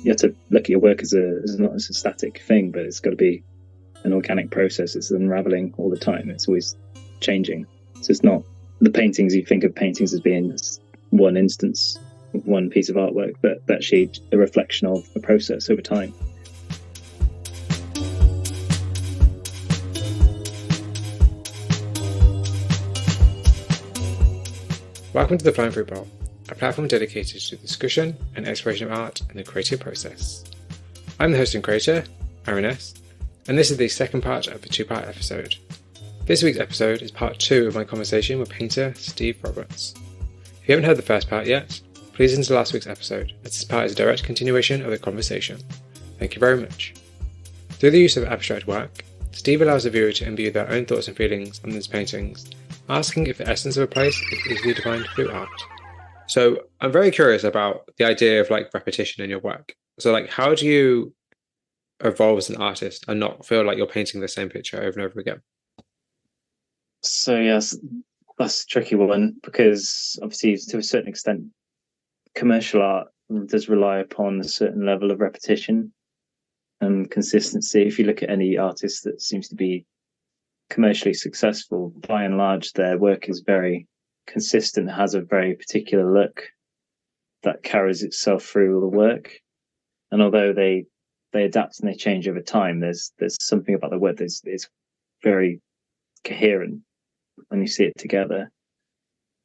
you have to look at your work as not as a static thing, but it's got to be an organic process. It's unraveling all the time. It's always changing. So it's not the paintings. You think of paintings as being one instance, one piece of artwork, but actually a reflection of a process over time. Welcome to the Flying Fruit Bowl, a platform dedicated to the discussion and exploration of art and the creative process. I'm the host and creator, Aaron S., and this is the second part of a two-part episode. This week's episode is part 2 of my conversation with painter Steve Roberts. If you haven't heard the first part yet, please listen to last week's episode, as this part is a direct continuation of the conversation. Thank you very much. Through the use of abstract work, Steve allows the viewer to imbue their own thoughts and feelings on his paintings, asking if the essence of a place is easily defined through art. So I'm very curious about the idea of repetition in your work. So how do you evolve as an artist and not feel like you're painting the same picture over and over again? So yes, that's a tricky one, because obviously to a certain extent commercial art does rely upon a certain level of repetition and consistency. If you look at any artist that seems to be commercially successful, by and large their work is very consistent, has a very particular look that carries itself through all the work. And although they adapt and they change over time, there's something about the work that's very coherent when you see it together.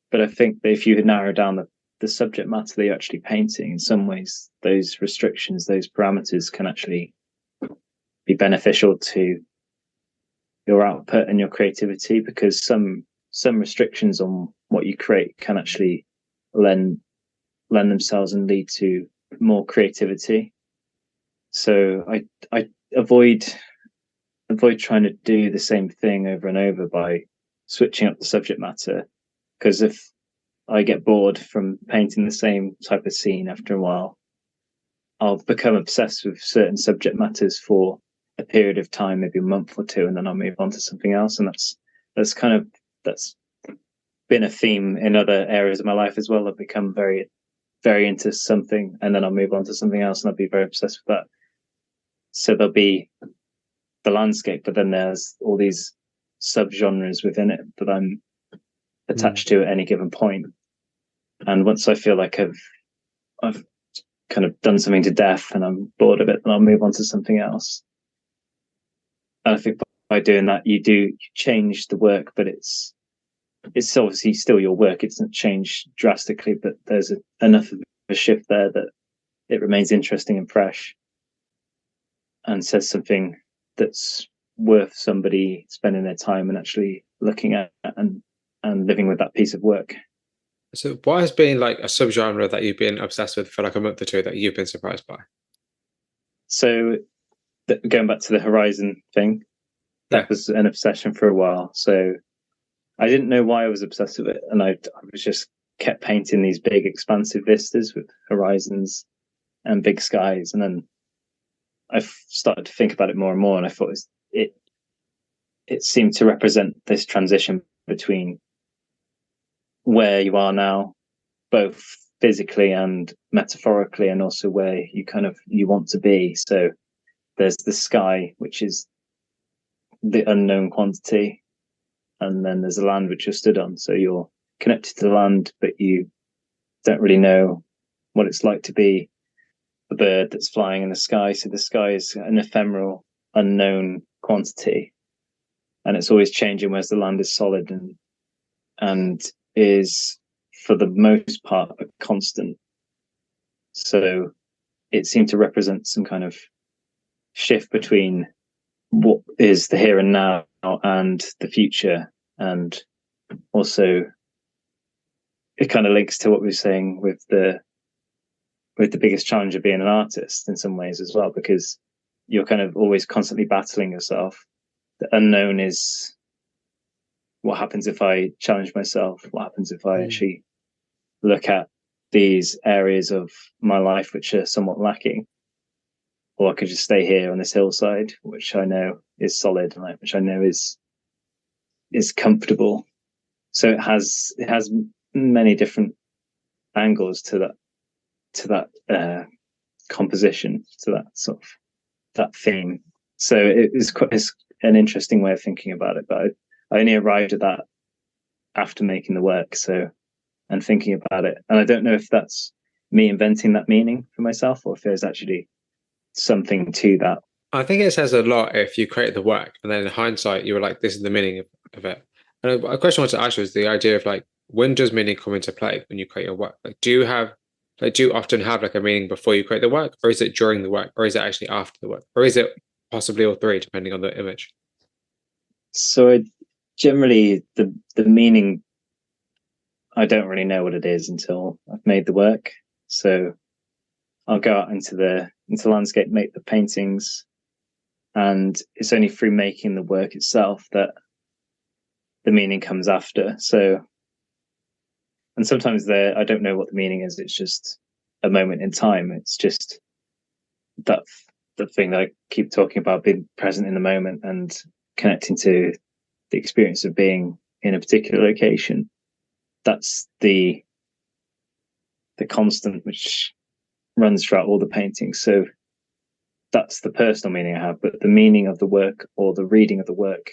But I think that if you narrow down the subject matter that you're actually painting, in some ways those restrictions, those parameters can actually be beneficial to your output and your creativity, because some restrictions on what you create can actually lend themselves and lead to more creativity. So I avoid trying to do the same thing over and over by switching up the subject matter, because if I get bored from painting the same type of scene after a while, I'll become obsessed with certain subject matters for a period of time, maybe a month or two, and then I'll move on to something else. And that's been a theme in other areas of my life as well. I've become very, very into something, and then I'll move on to something else, and I'll be very obsessed with that. So there'll be the landscape, but then there's all these subgenres within it that I'm attached to at any given point. And once I feel like I've kind of done something to death and I'm bored of it, then I'll move on to something else. And I think by doing that, you change the work, but it's obviously still your work. It doesn't change drastically, but there's enough of a shift there that it remains interesting and fresh, and says something that's worth somebody spending their time and actually looking at and living with that piece of work. So what has been a subgenre that you've been obsessed with for a month or two that you've been surprised by? So going back to the horizon thing, that was an obsession for a while. So I didn't know why I was obsessed with it, and I was just kept painting these big expansive vistas with horizons and big skies. And then I started to think about it more and more, and I thought it seemed to represent this transition between where you are now, both physically and metaphorically, and also where you want to be. So there's the sky, which is the unknown quantity, and then there's the land which you're stood on. So you're connected to the land, but you don't really know what it's like to be a bird that's flying in the sky. So the sky is an ephemeral, unknown quantity, and it's always changing, whereas the land is solid and is, for the most part, a constant. So it seemed to represent some kind of shift between what is the here and now and the future. And also it kind of links to what we were saying with the biggest challenge of being an artist in some ways as well, because you're kind of always constantly battling yourself. The unknown is, what happens if I challenge myself? What happens if I actually look at these areas of my life which are somewhat lacking? Or I could just stay here on this hillside, which I know is solid, and which I know is comfortable. So it has many different angles to that composition to that sort of that theme. So it's an interesting way of thinking about it, but I only arrived at that after making the work, and thinking about it. And I don't know if that's me inventing that meaning for myself, or if there's actually something to that. I think it says a lot if you create the work and then in hindsight you were like, this is the meaning of it. And a question I want to ask you is the idea of like, when does meaning come into play when you create your work? Like, do you often have like a meaning before you create the work, or is it during the work, or is it actually after the work, or is it possibly all three, depending on the image? So generally the meaning, I don't really know what it is until I've made the work. So I'll go out into landscape, make the paintings, and it's only through making the work itself that the meaning comes after. So, and sometimes I don't know what the meaning is. It's just a moment in time. It's just that the thing that I keep talking about, being present in the moment and connecting to the experience of being in a particular location. That's the constant which runs throughout all the paintings. So that's the personal meaning I have, but the meaning of the work or the reading of the work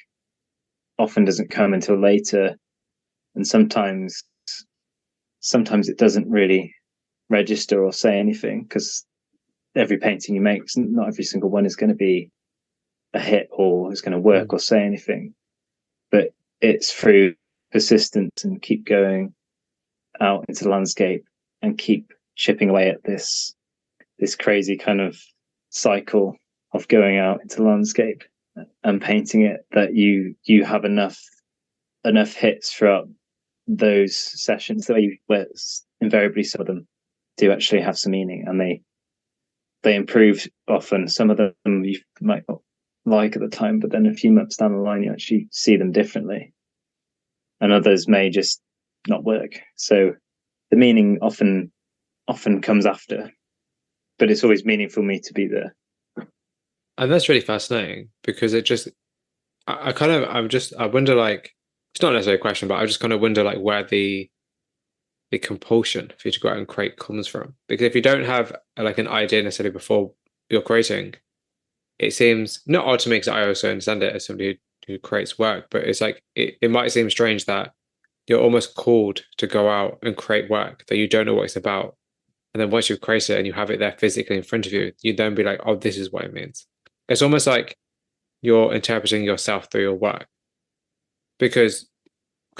often doesn't come until later, and sometimes it doesn't really register or say anything, because every painting you make, not every single one is going to be a hit or is going to work or say anything, but it's through persistence and keep going out into the landscape and keep chipping away at this crazy kind of cycle of going out into the landscape and painting it, that you have enough hits throughout those sessions where invariably some of them do actually have some meaning, and they improve often. Some of them you might not like at the time, but then a few months down the line you actually see them differently, and others may just not work. So the meaning often comes after, but it's always meaningful for me to be there. And that's really fascinating, because it just, I wonder, like, it's not necessarily a question, but I just kind of wonder like where the compulsion for you to go out and create comes from. Because if you don't have like an idea necessarily before you're creating, it seems not odd to me, because I also understand it as somebody who creates work, but it's like it might seem strange that you're almost called to go out and create work that you don't know what it's about. And then once you've created it and you have it there physically in front of you, you then be like, oh, this is what it means. It's almost like you're interpreting yourself through your work, because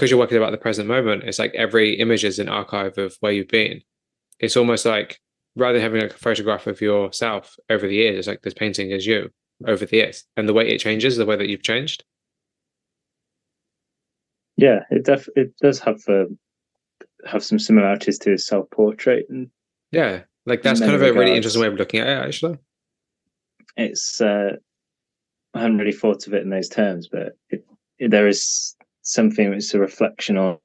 you're working about the present moment. It's like every image is an archive of where you've been. It's almost like, rather than having like a photograph of yourself over the years, it's like this painting is you over the years, and the way it changes, the way that you've changed. Yeah, it does have some similarities to his self-portrait, and Yeah, like in that's kind many of a really regards interesting way of looking at it, actually. it's I hadn't really thought of it in those terms, but there is something which is a reflection on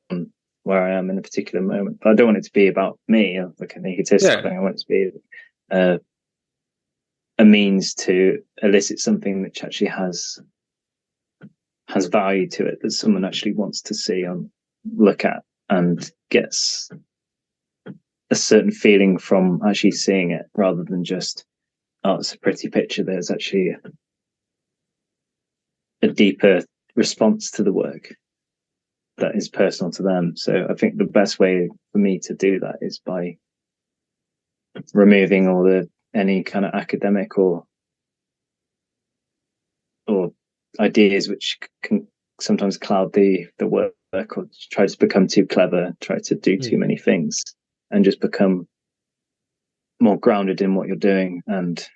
where I am in a particular moment. But I don't want it to be about me, like an egotistical Yeah. thing. I want it to be a means to elicit something which actually has value to it, that someone actually wants to see and look at, and gets a certain feeling from actually seeing it, rather than just, oh, it's a pretty picture. There's actually a deeper response to the work that is personal to them. So I think the best way for me to do that is by removing any kind of academic or ideas which can sometimes cloud the work, or try to become too clever, try to do too many things, and just become more grounded in what you're doing and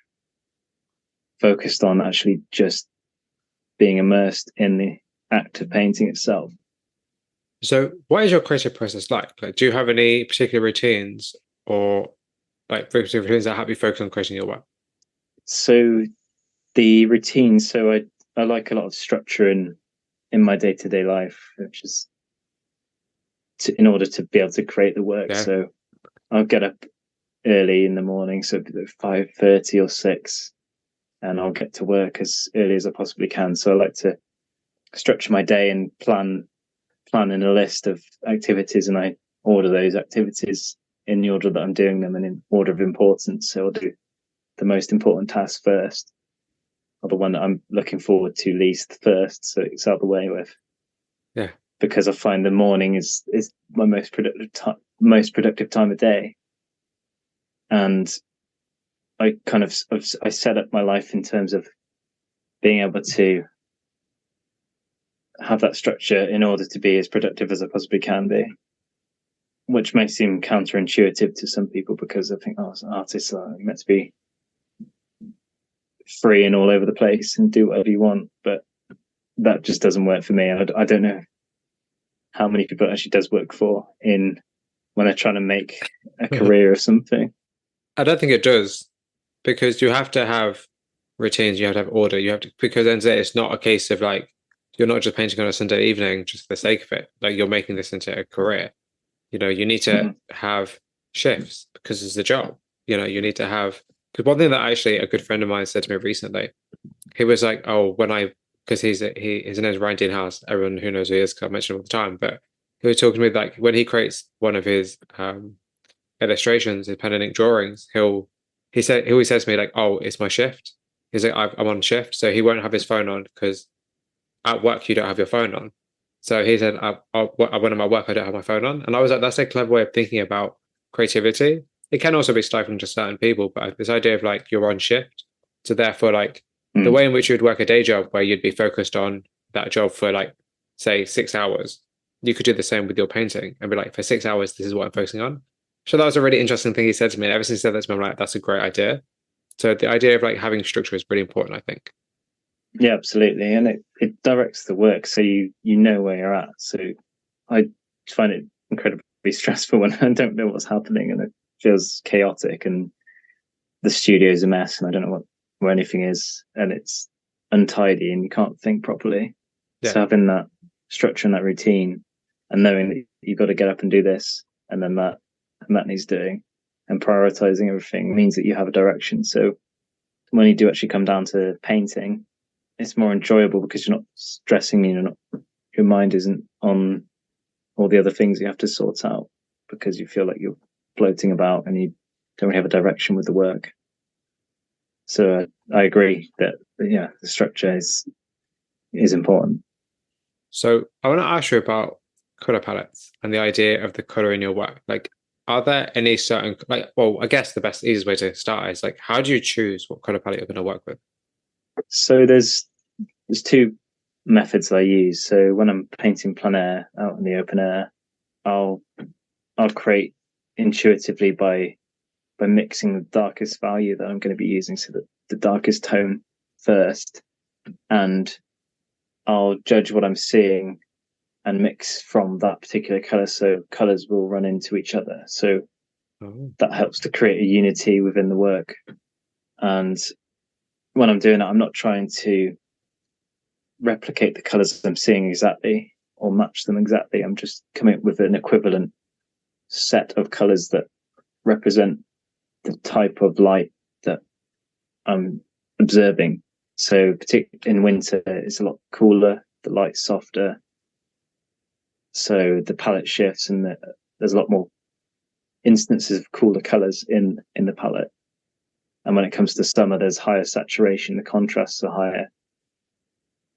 focused on actually just being immersed in the act of painting itself. So what is your creative process like? Like, do you have any particular routines, or like particular routines that help you focus on creating your work? So the routine, so I like a lot of structure in my day-to-day life, which is in order to be able to create the work. Yeah. So I'll get up early in the morning, so 5:30 or 6, and I'll get to work as early as I possibly can. So I like to structure my day and plan in a list of activities, and I order those activities in the order that I'm doing them and in order of importance. So I'll do the most important task first, or the one that I'm looking forward to least first, so it's out of the way with. Yeah. Because I find the morning is my most productive time of day, and I set up my life in terms of being able to have that structure in order to be as productive as I possibly can be, which may seem counterintuitive to some people because I think, oh, as artists are meant to be free and all over the place and do whatever you want, but that just doesn't work for me. I don't know how many people it actually does work for in when they're trying to make a career of something. I don't think it does, because you have to have routines, you have to have order, you have to, because then it's not a case of like, you're not just painting on a Sunday evening just for the sake of it. Like, you're making this into a career. You know, you need to have shifts because it's a job. You know, you need to have, because one thing that actually a good friend of mine said to me recently, he was like, oh, because his name is Ryan Dean House. Everyone who knows who he is, because I mention him all the time, but he was talking to me like when he creates one of his illustrations, his pen and ink drawings, he always says to me like, oh, it's my shift. He's like, I'm on shift, so he won't have his phone on because at work you don't have your phone on. So he said, when I'm at work, I don't have my phone on. And I was like, that's a clever way of thinking about creativity. It can also be stifling to certain people, but this idea of like you're on shift. So therefore, like the way in which you would work a day job where you'd be focused on that job for like, say, 6 hours, you could do the same with your painting and be like, for 6 hours, this is what I'm focusing on. So that was a really interesting thing he said to me. And ever since he said that to me, I'm like, that's a great idea. So the idea of like having structure is really important, I think. Yeah, absolutely. And it directs the work so you know where you're at. So I find it incredibly stressful when I don't know what's happening and it feels chaotic and the studio is a mess and I don't know where anything is and it's untidy and you can't think properly. Yeah. So having that structure and that routine and knowing that you've got to get up and do this and then that needs doing and prioritizing everything means that you have a direction. So when you do actually come down to painting, it's more enjoyable because you're not stressing, your mind isn't on all the other things you have to sort out because you feel like you're floating about and you don't really have a direction with the work. So I agree that the structure is important. So I want to ask you about color palettes and the idea of the color in your work. Like, are there any certain I guess the easiest way to start is like, how do you choose what color palette you're going to work with? So there's two methods I use. So when I'm painting plein air out in the open air, I'll create intuitively by mixing the darkest value that I'm going to be using, so that the darkest tone first, and I'll judge what I'm seeing and mix from that particular color. So colors will run into each other. So that helps to create a unity within the work. And when I'm doing it, I'm not trying to replicate the colors I'm seeing exactly or match them exactly. I'm just coming up with an equivalent set of colors that represent the type of light that I'm observing. So particularly in winter, it's a lot cooler, the light's softer. So the palette shifts and there's a lot more instances of cooler colors in the palette. And when it comes to summer, there's higher saturation, the contrasts are higher.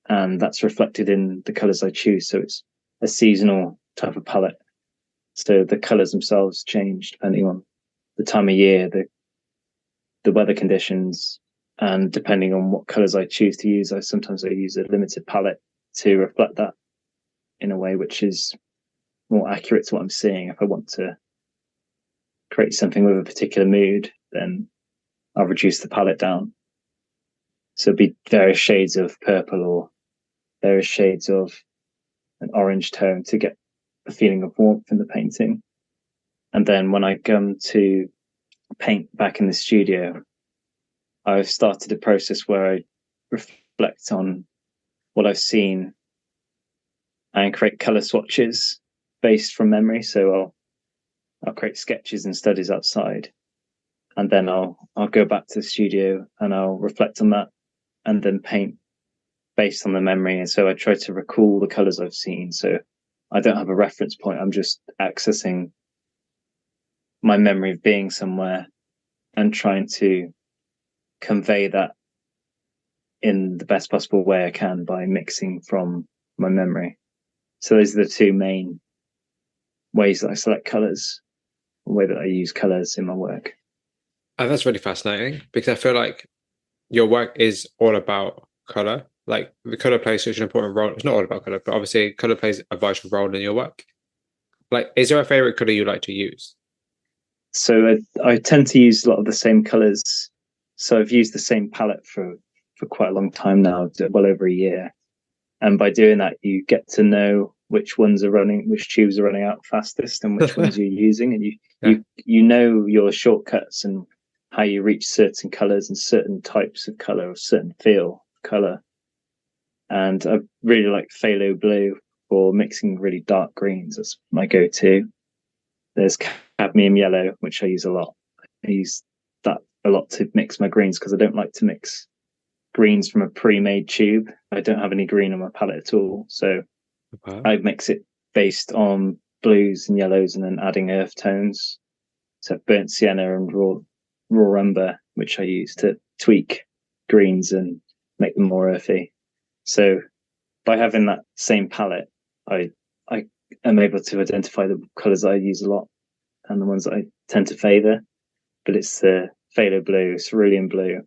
And that's reflected in the colors I choose. So it's a seasonal type of palette. So the colors themselves change depending on the time of year, the weather conditions, and depending on what colors I choose to use. Sometimes I use a limited palette to reflect that in a way which is more accurate to what I'm seeing. If I want to create something with a particular mood, then I'll reduce the palette down. So it'd be various shades of purple or various shades of an orange tone to get a feeling of warmth in the painting. And then when I come to paint back in the studio, I've started a process where I reflect on what I've seen and create color swatches based from memory. So I'll create sketches and studies outside, and then I'll go back to the studio and I'll reflect on that and then paint based on the memory. And so I try to recall the colors I've seen. So I don't have a reference point. I'm just accessing my memory of being somewhere and trying to convey that in the best possible way I can by mixing from my memory. So those are the two main ways that I select colors, the way that I use colors in my work. And that's really fascinating because I feel like your work is all about color. Like the color plays such an important role. It's not all about color, but obviously color plays a vital role in your work. Like, is there a favorite color you like to use? So I tend to use a lot of the same colors. So I've used the same palette for quite a long time now, well over a year. And by doing that, you get to know which ones are running, which tubes are running out fastest, and which ones you're using, and Yeah. you know your shortcuts and how you reach certain colors and certain types of color or certain feel of color. And I really like phthalo blue for mixing really dark greens. That's my go-to. There's cadmium yellow, which I use a lot. I use that a lot to mix my greens because I don't like to mix greens from a pre-made tube. I don't have any green on my palette at all, so Wow. I mix it based on blues and yellows and then adding earth tones. So burnt sienna and raw umber, which I use to tweak greens and make them more earthy. So by having that same palette, I am able to identify the colours I use a lot and the ones that I tend to favour. But it's the phthalo blue, cerulean blue,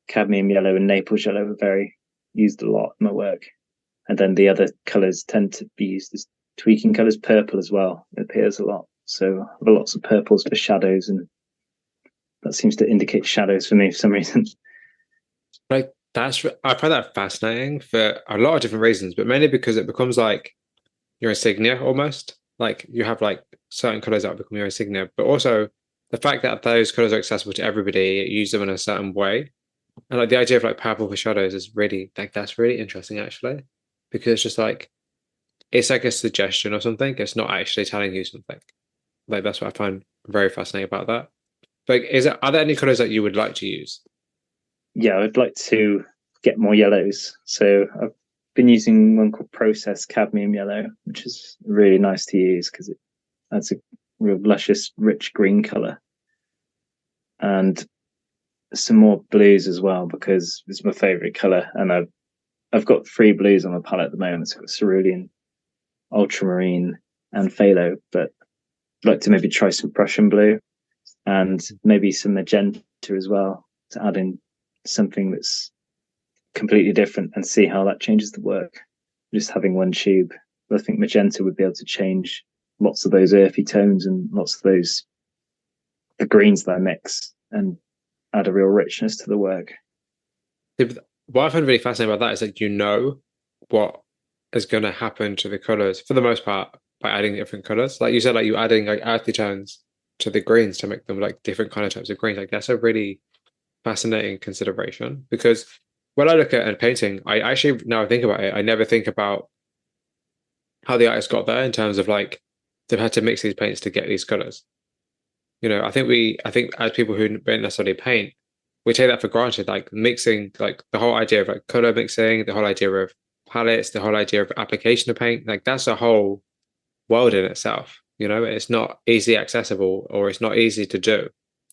cadmium yellow, and Naples yellow are very used a lot in my work. And then the other colours tend to be used as tweaking colours. Purple as well, it appears a lot. So I have lots of purples for shadows, and that seems to indicate shadows for me for some reason. Like I find that fascinating for a lot of different reasons, but mainly because it becomes like your insignia almost. Like you have like certain colors that become your insignia, but also the fact that those colors are accessible to everybody, you use them in a certain way. And like the idea of like purple for shadows is really like that's really interesting actually. Because it's just like it's like a suggestion or something. It's not actually telling you something. Like that's what I find very fascinating about that. Like are there any colors that you would like to use? Yeah, I'd like to get more yellows. So I've been using one called processed cadmium yellow, which is really nice to use because it adds a real luscious, rich green color. And some more blues as well because it's my favorite color. And I've got three blues on my palette at the moment. So I've got cerulean, ultramarine, and phthalo. But I'd like to maybe try some Prussian blue and maybe some magenta as well to add in something that's completely different and see how that changes the work. Just having one tube, but I think magenta would be able to change lots of those earthy tones and lots of those the greens that I mix and add a real richness to the work. What I find really fascinating about that is that you know what is going to happen to the colors for the most part by adding different colors. Like you said, like you adding like earthy tones to the greens to make them like different kind of types of greens. Like that's a really fascinating consideration because when I look at a painting, I actually now I think about it, I never think about how the artist got there in terms of like they've had to mix these paints to get these colors. You know, I think as people who don't necessarily paint, we take that for granted, like mixing, like the whole idea of like color mixing, the whole idea of palettes, the whole idea of application of paint, like that's a whole world in itself. You know, it's not easily accessible or it's not easy to do.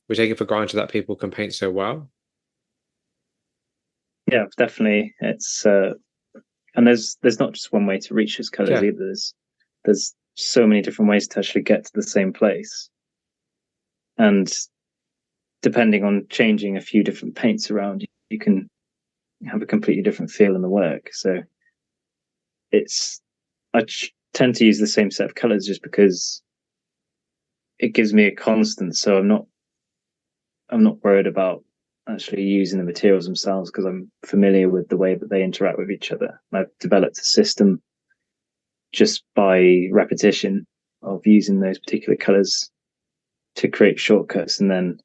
We take it for granted that people can paint so well. Yeah, definitely. It's and there's not just one way to reach those colors Yeah. either. There's so many different ways to actually get to the same place, and depending on changing a few different paints around, you can have a completely different feel in the work. So it's I tend to use the same set of colors just because it gives me a constant. So I'm not worried about actually using the materials themselves because I'm familiar with the way that they interact with each other. I've developed a system just by repetition of using those particular colors to create shortcuts, and then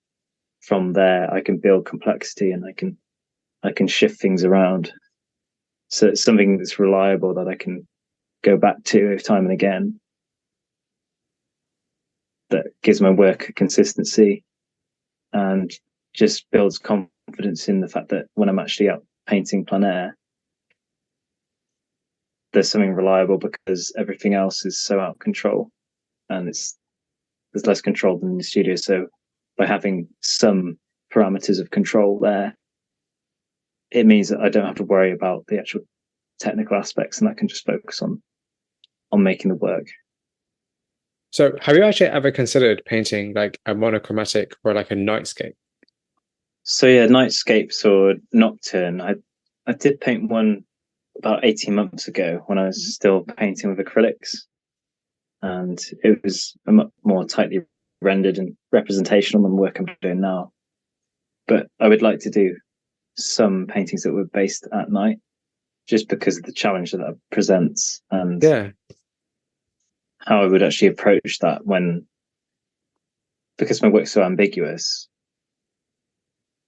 from there I can build complexity and I can shift things around. So it's something that's reliable that I can go back to time and again. That gives my work a consistency and just builds confidence in the fact that when I'm actually out painting plein air, there's something reliable because everything else is so out of control and there's less control than in the studio. So by having some parameters of control there, it means that I don't have to worry about the actual technical aspects, and I can just focus on making the work. So have you actually ever considered painting like a monochromatic or like a nightscape? So yeah, nightscapes or nocturne. I did paint one about 18 months ago when I was still painting with acrylics, and it was a much more tightly rendered and representational than the work I'm doing now. But I would like to do some paintings that were based at night, just because of the challenge that presents and Yeah. how I would actually approach that because my work's so ambiguous.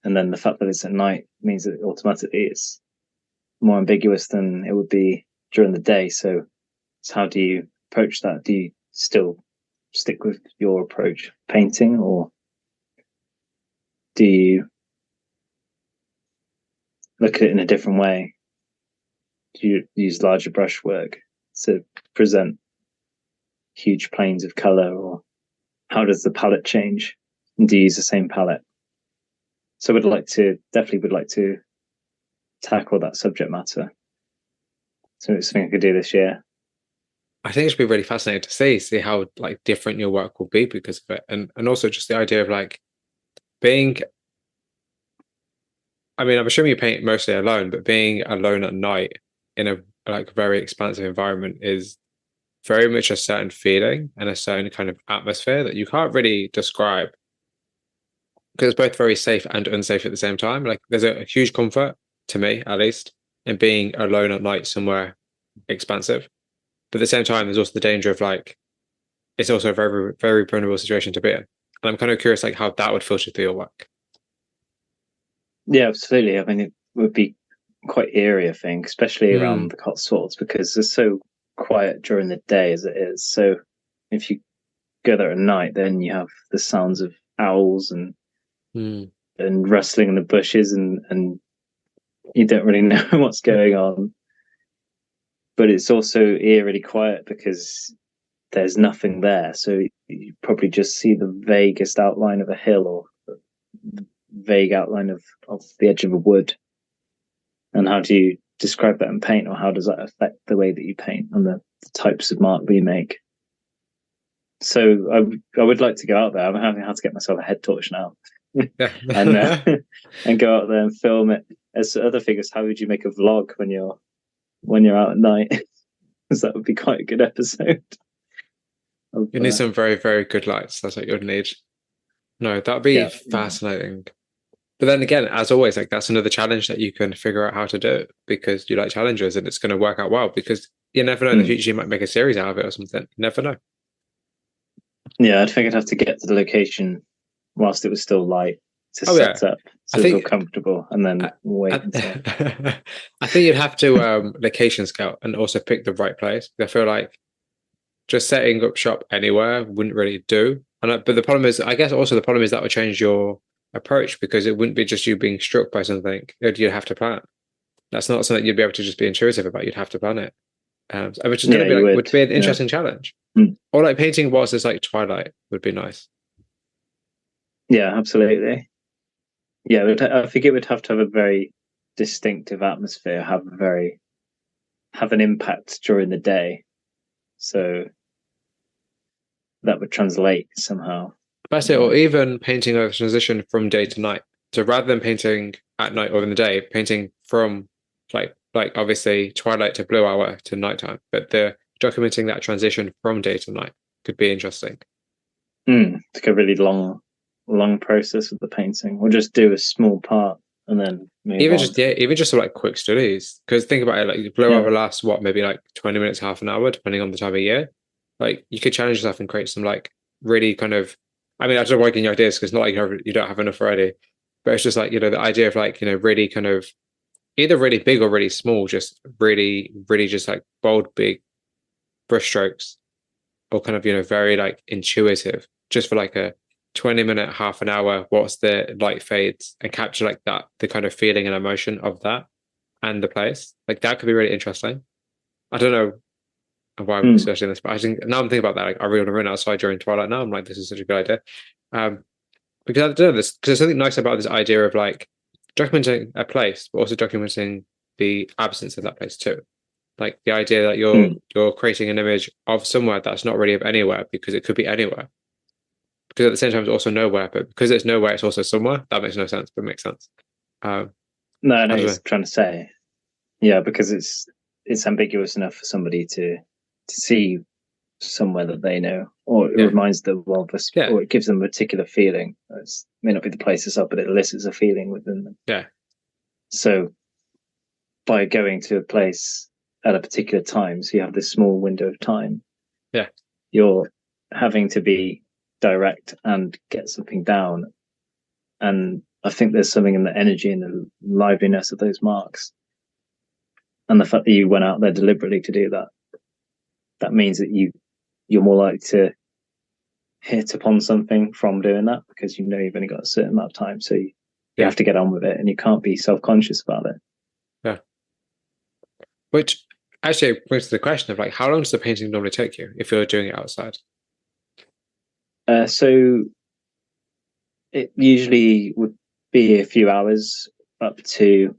And then the fact that it's at night means that automatically it's more ambiguous than it would be during the day. So how do you approach that? Do you still stick with your approach of painting, or do you look at it in a different way? Do you use larger brushwork to present huge planes of color, or how does the palette change? And do you use the same palette? So definitely would like to tackle that subject matter. So it's something I could do this year. I think it should be really fascinating to see how like different your work will be because of it. And also just the idea of like being, I mean, I'm assuming you paint mostly alone, but being alone at night in a like very expansive environment is very much a certain feeling and a certain kind of atmosphere that you can't really describe because it's both very safe and unsafe at the same time. Like there's a huge comfort to me, at least, in being alone at night somewhere expansive. But at the same time, there's also the danger of like it's also a very, very vulnerable situation to be in. And I'm kind of curious like how that would filter through your work. Yeah, absolutely. I mean, it would be quite eerie, I think, especially around the Cotswolds, because it's so quiet during the day as it is. So if you go there at night, then you have the sounds of owls and rustling in the bushes, and you don't really know what's going on. But it's also eerily quiet because there's nothing there. So you probably just see the vaguest outline of a hill, or the vague outline of the edge of a wood. And how do you describe that in paint, or how does that affect the way that you paint and the types of mark we make? So I would like to go out there. I'm having had to get myself a head torch now, and and go out there and film it. As other figures, how would you make a vlog when you're out at night? Because that would be quite a good episode. You need some very, very good lights. That's what you'd need. No, that'd be fascinating. But then again, as always, like that's another challenge that you can figure out how to do because you like challenges and it's going to work out well because you never know in the future you might make a series out of it or something. You never know. Yeah, I think I'd have to get to the location whilst it was still light to set up so I feel comfortable, and then wait until... I think you'd have to location scout and also pick the right place. I feel like just setting up shop anywhere wouldn't really do. But the problem is, I guess also the problem is that would change your approach because it wouldn't be just you being struck by something. You'd have to plan. That's not something you'd be able to just be intuitive about. You'd have to plan it, which is going to be would be an interesting challenge. Or like painting whilst it's like twilight would be nice. Yeah, absolutely. Yeah, I think it would have to have a very distinctive atmosphere, have an impact during the day, so that would translate somehow. That's it, or even painting a transition from day to night. So rather than painting at night or in the day, painting from like obviously twilight to blue hour to nighttime, but the documenting that transition from day to night could be interesting. Like a really long process of the painting, or just do a small part and then move on. Even just like quick studies. Because think about it, like blue hour lasts maybe like 20 minutes, half an hour, depending on the time of year. Like you could challenge yourself and create some like really kind of, I mean, I don't like any ideas because it's not like you don't have enough already, but it's just like, the idea of like, really kind of either really big or really small, just really, really just like bold, big brush strokes or kind of, very like intuitive just for like a 20-minute, half an hour, what's the light fades and capture like that, the kind of feeling and emotion of that and the place. Like that could be really interesting. I don't know why I'm suggesting this, but I think now I'm thinking about that. Like I really want to run outside during twilight now. I'm like, this is such a good idea. because I don't know this, because there's something nice about this idea of like documenting a place, but also documenting the absence of that place too. Like the idea that you're creating an image of somewhere that's not really of anywhere because it could be anywhere. Because at the same time it's also nowhere, but because it's nowhere, it's also somewhere. That makes no sense, but it makes sense. No, I know I don't what know. you're trying to say. Yeah, because it's ambiguous enough for somebody to see somewhere that they know, or it Yeah, reminds them of us, yeah, or it gives them a particular feeling. It may not be the place itself, but it elicits a feeling within them. yeah, So by going to a place at a particular time, so you have this small window of time, yeah, you're having to be direct and get something down. And I think there's something in the energy and the liveliness of those marks, and the fact that you went out there deliberately to do that. That means that you're more likely to hit upon something from doing that because you know you've only got a certain amount of time, so you yeah, have to get on with it, and you can't be self-conscious about it. yeah. Which actually brings to the question of like, how long does the painting normally take you if you're doing it outside? So it usually would be a few hours, up to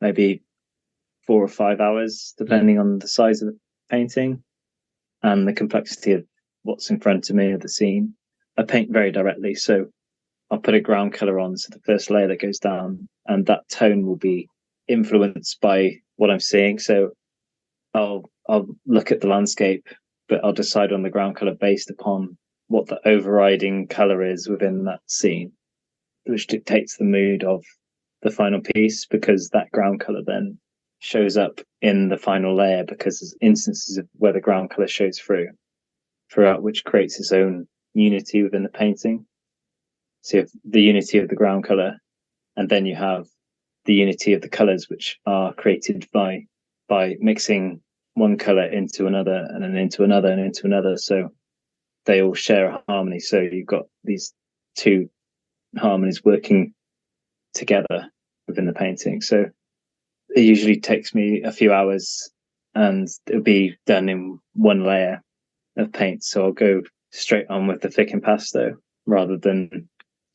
maybe 4 or 5 hours, Mm, depending on the size of the painting and the complexity of what's in front of me of the scene. I paint very directly, so I'll put a ground color on, so the first layer that goes down, and that tone will be influenced by what I'm seeing. So I'll look at the landscape, but I'll decide on the ground color based upon what the overriding color is within that scene, which dictates the mood of the final piece, because that ground color then shows up in the final layer, because there's instances of where the ground color shows throughout, which creates its own unity within the painting. So you have the unity of the ground color, and then you have the unity of the colors, which are created by mixing one color into another, and then into another, and into another. So they all share a harmony. So you've got these two harmonies working together within the painting. So it usually takes me a few hours, and it'll be done in one layer of paint. So I'll go straight on with the thick impasto rather than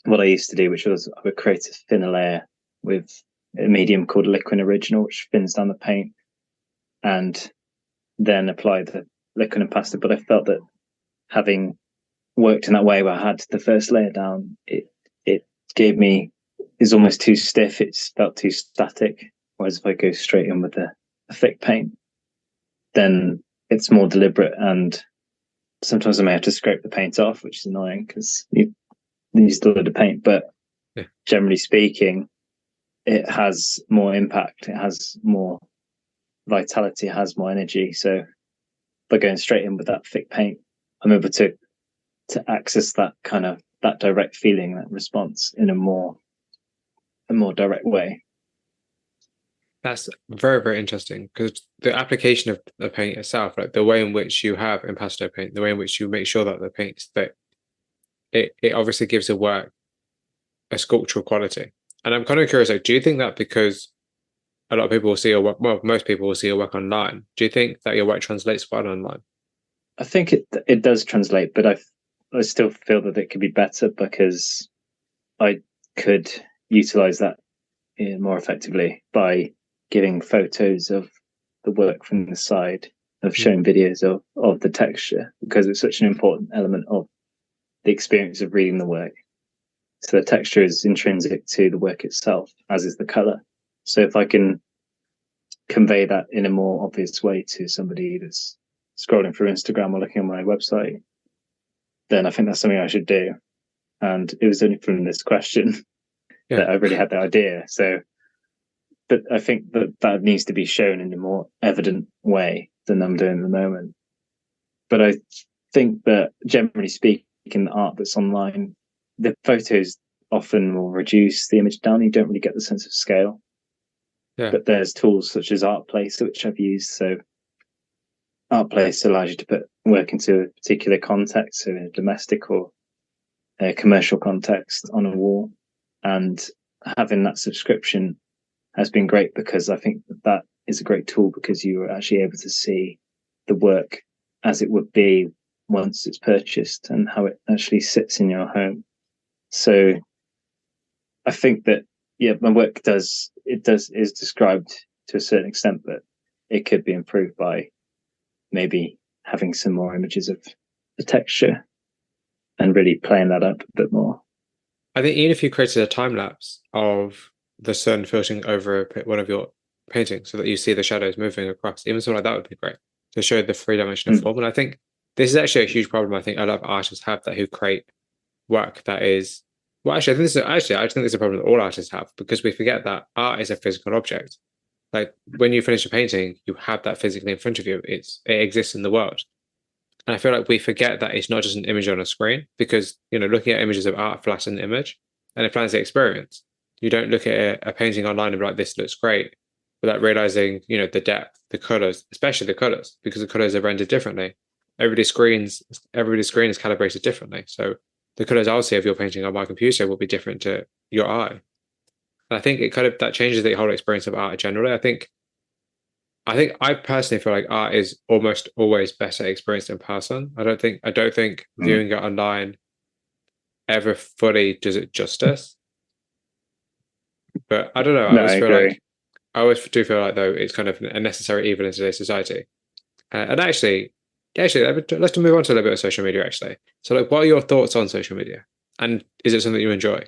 what I used to do, which was I would create a thinner layer with a medium called Liquid Original, which thins down the paint, and then apply the liquid impasto. But I felt that having worked in that way, where I had the first layer down, it gave me, it's almost too stiff. It's felt too static. Whereas if I go straight in with a thick paint, then it's more deliberate, and sometimes I may have to scrape the paint off, which is annoying because you use a lot of paint. But yeah. generally speaking, it has more impact. It has more vitality. It has more energy. So by going straight in with that thick paint, I'm able to access that kind of that direct feeling, that response in a more direct way. That's very, very interesting because the application of the paint itself, like the way in which you have impasto paint, the way in which you make sure that the paint's thick, it obviously gives the work a sculptural quality. And I'm kind of curious, like, do you think that because a lot of people will see your work, well, most people will see your work online, do you think that your work translates well online? I think it does translate, but I still feel that it could be better, because I could utilize that more effectively by giving photos of the work from the side, of Mm, showing videos of the texture, because it's such an important element of the experience of reading the work. So the texture is intrinsic to the work itself, as is the color. So if I can convey that in a more obvious way to somebody that's scrolling through Instagram or looking on my website, then I think that's something I should do. And it was only from this question yeah, that I really had the idea. So, but I think that needs to be shown in a more evident way than I'm doing at the moment. But I think that generally speaking, the art that's online, the photos often will reduce the image down. You don't really get the sense of scale. yeah, But there's tools such as ArtPlace, which I've used. So ArtPlace allows you to put work into a particular context, so in a domestic or a commercial context on a wall. And having that subscription has been great, because I think that is a great tool, because you are actually able to see the work as it would be once it's purchased, and how it actually sits in your home. So I think that my work is described to a certain extent, but it could be improved by maybe having some more images of the texture and really playing that up a bit more. I think even if you created a time lapse of the sun filtering over one of your paintings so that you see the shadows moving across, even something like that would be great to show the three-dimensional form. And I think this is actually a huge problem I think a lot of artists have that who create work that is well, actually, I think this is a problem that all artists have because we forget that art is a physical object. Like when you finish a painting, you have that physically in front of you. It exists in the world. And I feel like we forget that it's not just an image on a screen because, looking at images of art flatten the image and it plans the experience. You don't look at a painting online and be like, this looks great, without realizing, the depth, the colors, especially the colors, because the colors are rendered differently. Everybody's screen is calibrated differently. So the colors I'll see of your painting on my computer will be different to your eye. And I think that changes the whole experience of art generally. I personally feel like art is almost always better experienced in person. I don't think viewing it online ever fully does it justice. But I don't know. No, I agree. I always do feel like though it's kind of a necessary evil in today's society. And actually, let's move on to a little bit of social media. Actually, so like, what are your thoughts on social media? And is it something you enjoy?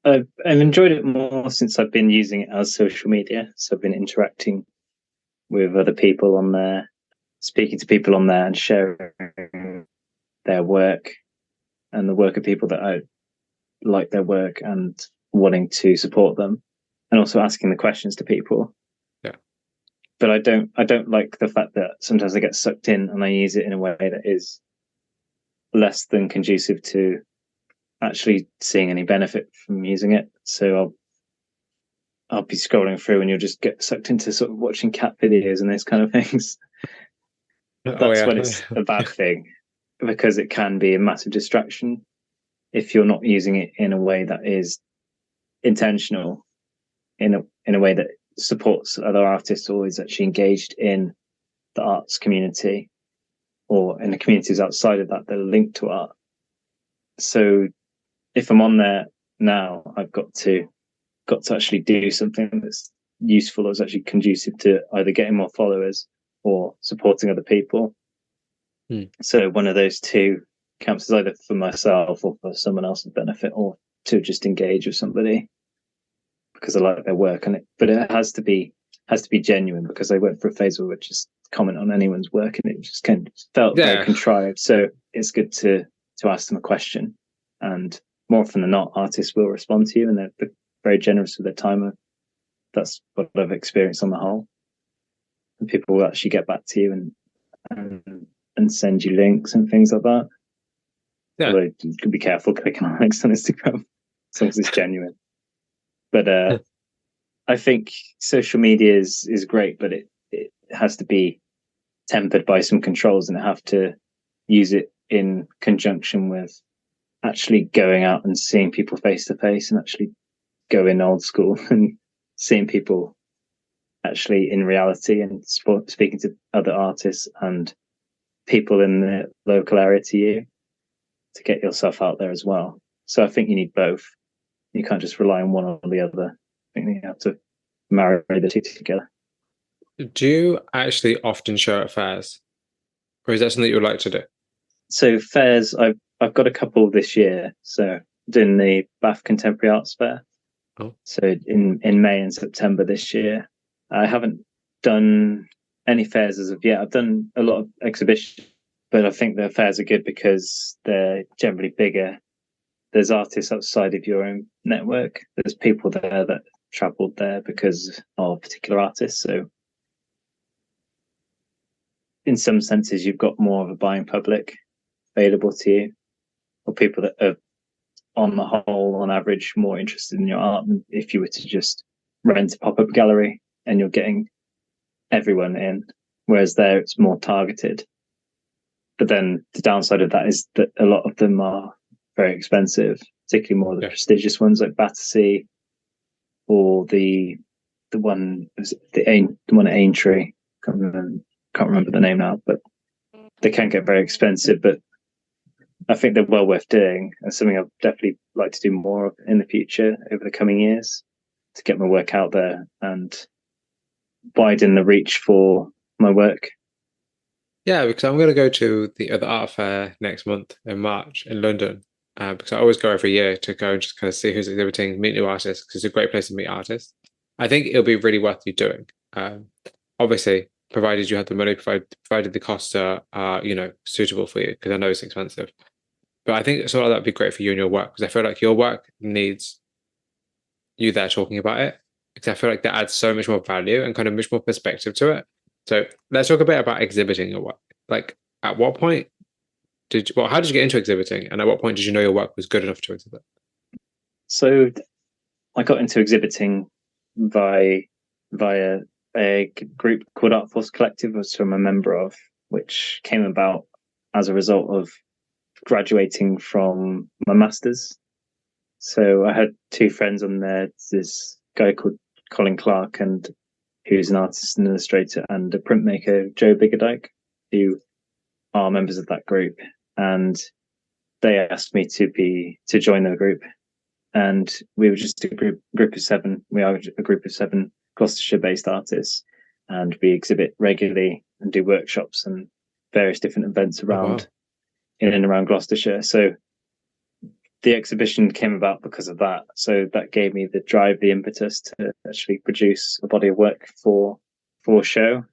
I've enjoyed it more since I've been using it as social media. So I've been interacting with other people on there, speaking to people on there, and sharing their work and the work of people that I like their work and wanting to support them, and also asking the questions to people. Yeah. But I don't like the fact that sometimes I get sucked in and I use it in a way that is less than conducive to actually seeing any benefit from using it. So I'll be scrolling through and you'll just get sucked into sort of watching cat videos and those kind of things. That's when it's a bad thing, because it can be a massive distraction if you're not using it in a way that is intentional, in a way that supports other artists or is actually engaged in the arts community or in the communities outside of that that are linked to art. So if I'm on there now, I've got to actually do something that's useful or is actually conducive to either getting more followers or supporting other people. So one of those two camps is either for myself or for someone else's benefit, or to just engage with somebody because I like their work. But it has to be genuine, because I went through a phase where I just comment on anyone's work and it just kind of felt very contrived. So it's good to ask them a question, and more often than not, artists will respond to you and they're very generous with their time. That's what I've experienced on the whole. And people will actually get back to you and send you links and things like that. Yeah. Although you can be careful clicking on links on Instagram as long as it's genuine. But I think social media is great, but it has to be tempered by some controls, and I have to use it in conjunction with actually going out and seeing people face to face, and actually going old school and seeing people actually in reality, and speaking to other artists and people in the local area to you, to get yourself out there as well. So I think you need both. You can't just rely on one or the other. I think you have to marry the two together. Do you actually often show at fairs, or is that something you would like to do? So fairs, I've got a couple this year. So doing the Bath Contemporary Arts Fair. Oh. So in May and September this year. I haven't done any fairs as of yet. I've done a lot of exhibitions, but I think the fairs are good because they're generally bigger. There's artists outside of your own network. There's people there that travelled there because of particular artists. So in some senses, you've got more of a buying public available to you, or people that are, on the whole, on average, more interested in your art than if you were to just rent a pop-up gallery and you're getting everyone in, whereas there it's more targeted. But then the downside of that is that a lot of them are very expensive, particularly more the prestigious ones like Battersea, or the one at Aintree. Can't remember the name now, but they can get very expensive. But I think they're well worth doing, and something I'd definitely like to do more of in the future over the coming years to get my work out there and widen the reach for my work. Yeah, because I'm going to go to the other art fair next month in March in London. Because I always go every year to go and just kind of see who's exhibiting, meet new artists, because it's a great place to meet artists. I think it'll be really worth you doing. Obviously, provided you have the money, provided the costs are suitable for you, because I know it's expensive. But I think something like that would be great for you and your work, because I feel like your work needs you there talking about it, because I feel like that adds so much more value and kind of much more perspective to it. So let's talk a bit about exhibiting your work. Like, at what point how did you get into exhibiting, and at what point did you know your work was good enough to exhibit? So I got into exhibiting via a group called Art Force Collective, which I'm a member of, which came about as a result of graduating from my masters. So I had two friends on there. This guy called Colin Clark, and who's an artist and illustrator, and a printmaker, Joe Biggerdike, who are members of that group. And they asked me to join the group, and we were just a group of seven. We are a group of seven Gloucestershire-based artists, and we exhibit regularly and do workshops and various different events around in and around Gloucestershire. So the exhibition came about because of that. So that gave me the drive, the impetus to actually produce a body of work for show.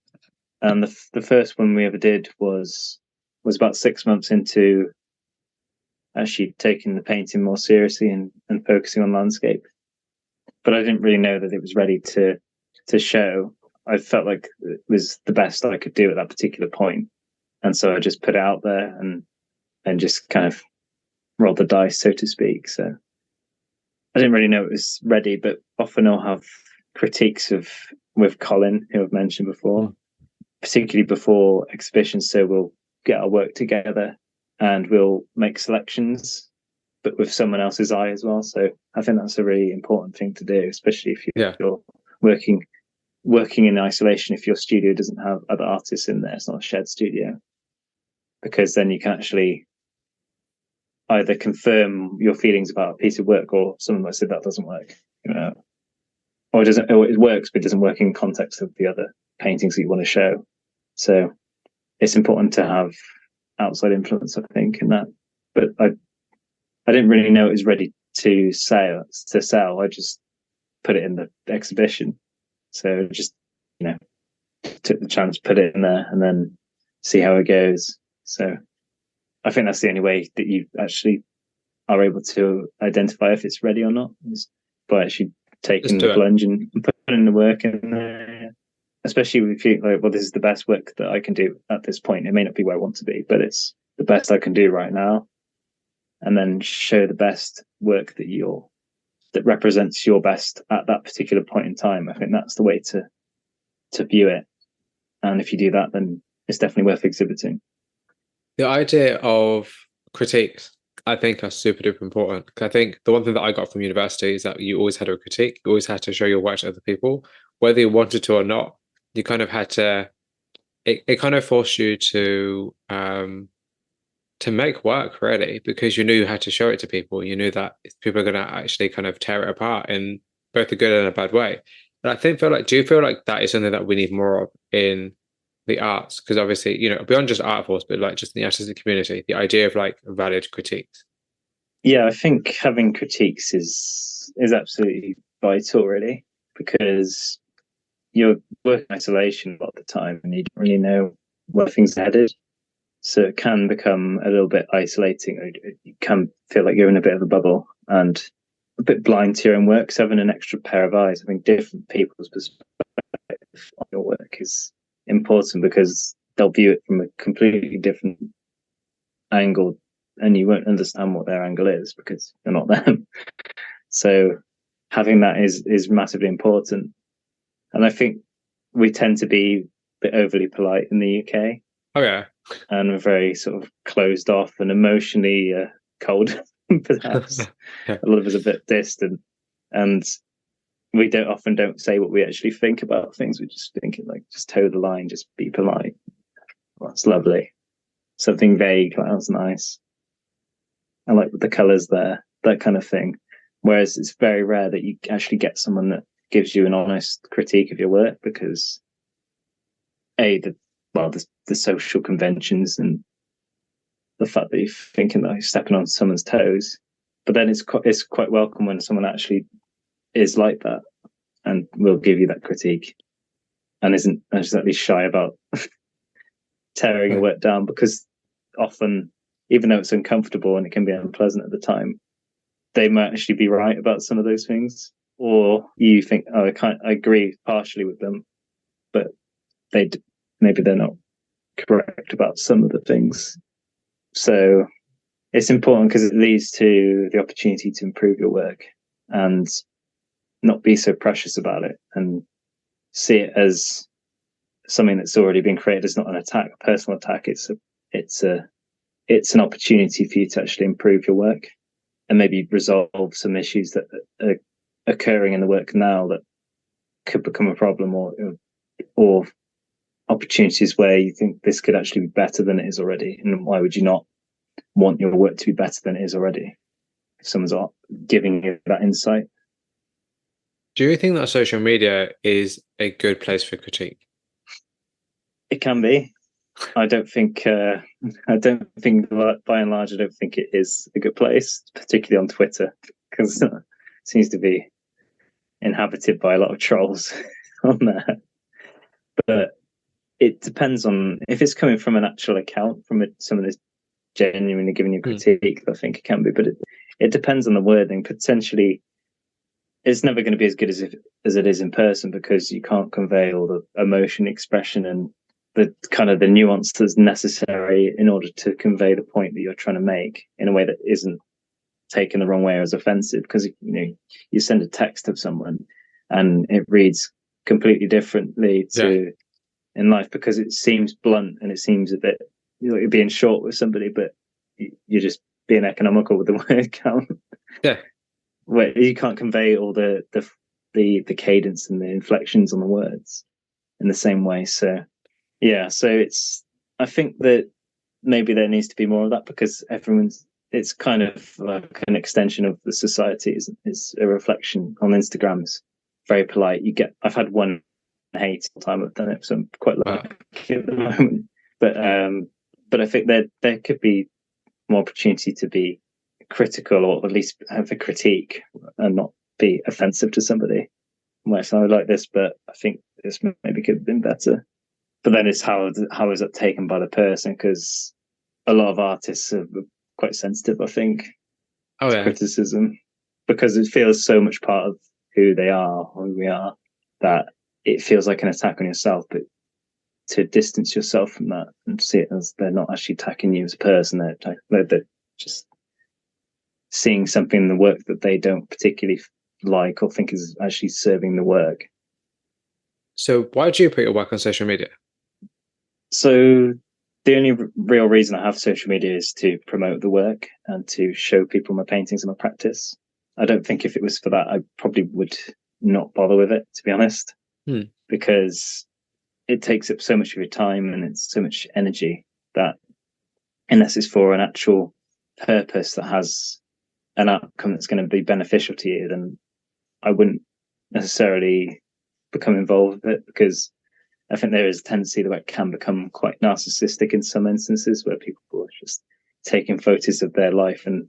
And the first one we ever did was about 6 months into actually taking the painting more seriously and focusing on landscape. But I didn't really know that it was ready to show. I felt like it was the best I could do at that particular point. And so I just put it out there and just kind of roll the dice, so to speak. So I didn't really know it was ready, but often I'll have critiques with Colin, who I've mentioned before, particularly before exhibitions. So we'll get our work together and we'll make selections, but with someone else's eye as well. So I think that's a really important thing to do, especially if you're working in isolation. If your studio doesn't have other artists in there, it's not a shared studio, because then you can actually either confirm your feelings about a piece of work, or someone might say that doesn't work, or it works but it doesn't work in context of the other paintings that you want to show. So it's important to have outside influence, I think, in that. But I didn't really know it was ready to sell. I just put it in the exhibition. So just took the chance, put it in there, and then see how it goes. So I think that's the only way that you actually are able to identify if it's ready or not, is by actually taking the plunge and putting the work in there. Especially if you like, well, this is the best work that I can do at this point. It may not be where I want to be, but it's the best I can do right now. And then show the best work that represents your best at that particular point in time. I think that's the way to view it. And if you do that, then it's definitely worth exhibiting. The idea of critiques, I think, are super duper important. Because I think the one thing that I got from university is that you always had a critique. You always had to show your work to other people, whether you wanted to or not. You kind of had to. It kind of forced you to make work, really, because you knew you had to show it to people. You knew that people are going to actually kind of tear it apart in both a good and a bad way. And do you feel like that is something that we need more of in the arts? Because obviously, beyond just art force, but like just in the artistic community, the idea of like valid critiques. Yeah, I think having critiques is absolutely vital, really, because you're working in isolation a lot of the time and you don't really know where things are headed. So it can become a little bit isolating. You can feel like you're in a bit of a bubble and a bit blind to your own work. So having an extra pair of eyes, I think different people's perspective on your work is important, because they'll view it from a completely different angle and you won't understand what their angle is because you're not them. So having that is massively important. And I think we tend to be a bit overly polite in the UK. Oh yeah. And we're very sort of closed off and emotionally cold, perhaps. Yeah. A lot of us are a bit distant, and we don't say what we actually think about things. We just think it like, just toe the line, just be polite. Well, that's lovely. Something vague, like, that's nice. I like the colors there, that kind of thing. Whereas it's very rare that you actually get someone that gives you an honest critique of your work because the social conventions and the fact that you're thinking that you're stepping on someone's toes. But then it's quite welcome when someone actually is like that and will give you that critique and isn't exactly shy about tearing your work down, because often, even though it's uncomfortable and it can be unpleasant at the time, they might actually be right about some of those things, or you think, oh, I agree partially with them, but maybe they're not correct about some of the things. So it's important because it leads to the opportunity to improve your work and not be so precious about it, and see it as something that's already been created, as not an attack, a personal attack. It's an opportunity for you to actually improve your work and maybe resolve some issues that are occurring in the work now that could become a problem, or opportunities where you think this could actually be better than it is already. And why would you not want your work to be better than it is already if someone's giving you that insight? Do you think that social media is a good place for critique? It can be. I don't think by and large, I don't think it is a good place, particularly on Twitter, because it seems to be inhabited by a lot of trolls on there. But it depends on if it's coming from an actual account, from someone that's genuinely giving you critique. I think it can be, but it depends on the wording. Potentially, it's never going to be as good as it is in person, because you can't convey all the emotion, expression, and the kind of the nuance that's necessary in order to convey the point that you're trying to make in a way that isn't taken the wrong way or as offensive. Because you send a text of someone and it reads completely differently to in life, because it seems blunt and it seems a bit you're being short with somebody, but you're just being economical with the word count. Yeah. Where you can't convey all the cadence and the inflections on the words in the same way. So I think that maybe there needs to be more of that, because it's kind of like an extension of the society. It's a reflection on Instagram's very polite. I've had one hate all the time I've done it, so I'm quite lucky at the moment. But I think there could be more opportunity to be critical, or at least have a critique and not be offensive to somebody. Might sound like this, but I think this maybe could have been better. But then it's how is it taken by the person? Because a lot of artists are quite sensitive, I think, to criticism, because it feels so much part of who they are, or who we are, that it feels like an attack on yourself. But to distance yourself from that and see it as they're not actually attacking you as a person, they're just seeing something in the work that they don't particularly like or think is actually serving the work. So why do you put your work on social media? So the only real reason I have social media is to promote the work and to show people my paintings and my practice. I don't think if it was for that, I probably would not bother with it, to be honest, because it takes up so much of your time and it's so much energy that unless it's for an actual purpose that has an outcome that's going to be beneficial to you, then I wouldn't necessarily become involved with it, because I think there is a tendency that it can become quite narcissistic in some instances, where people are just taking photos of their life and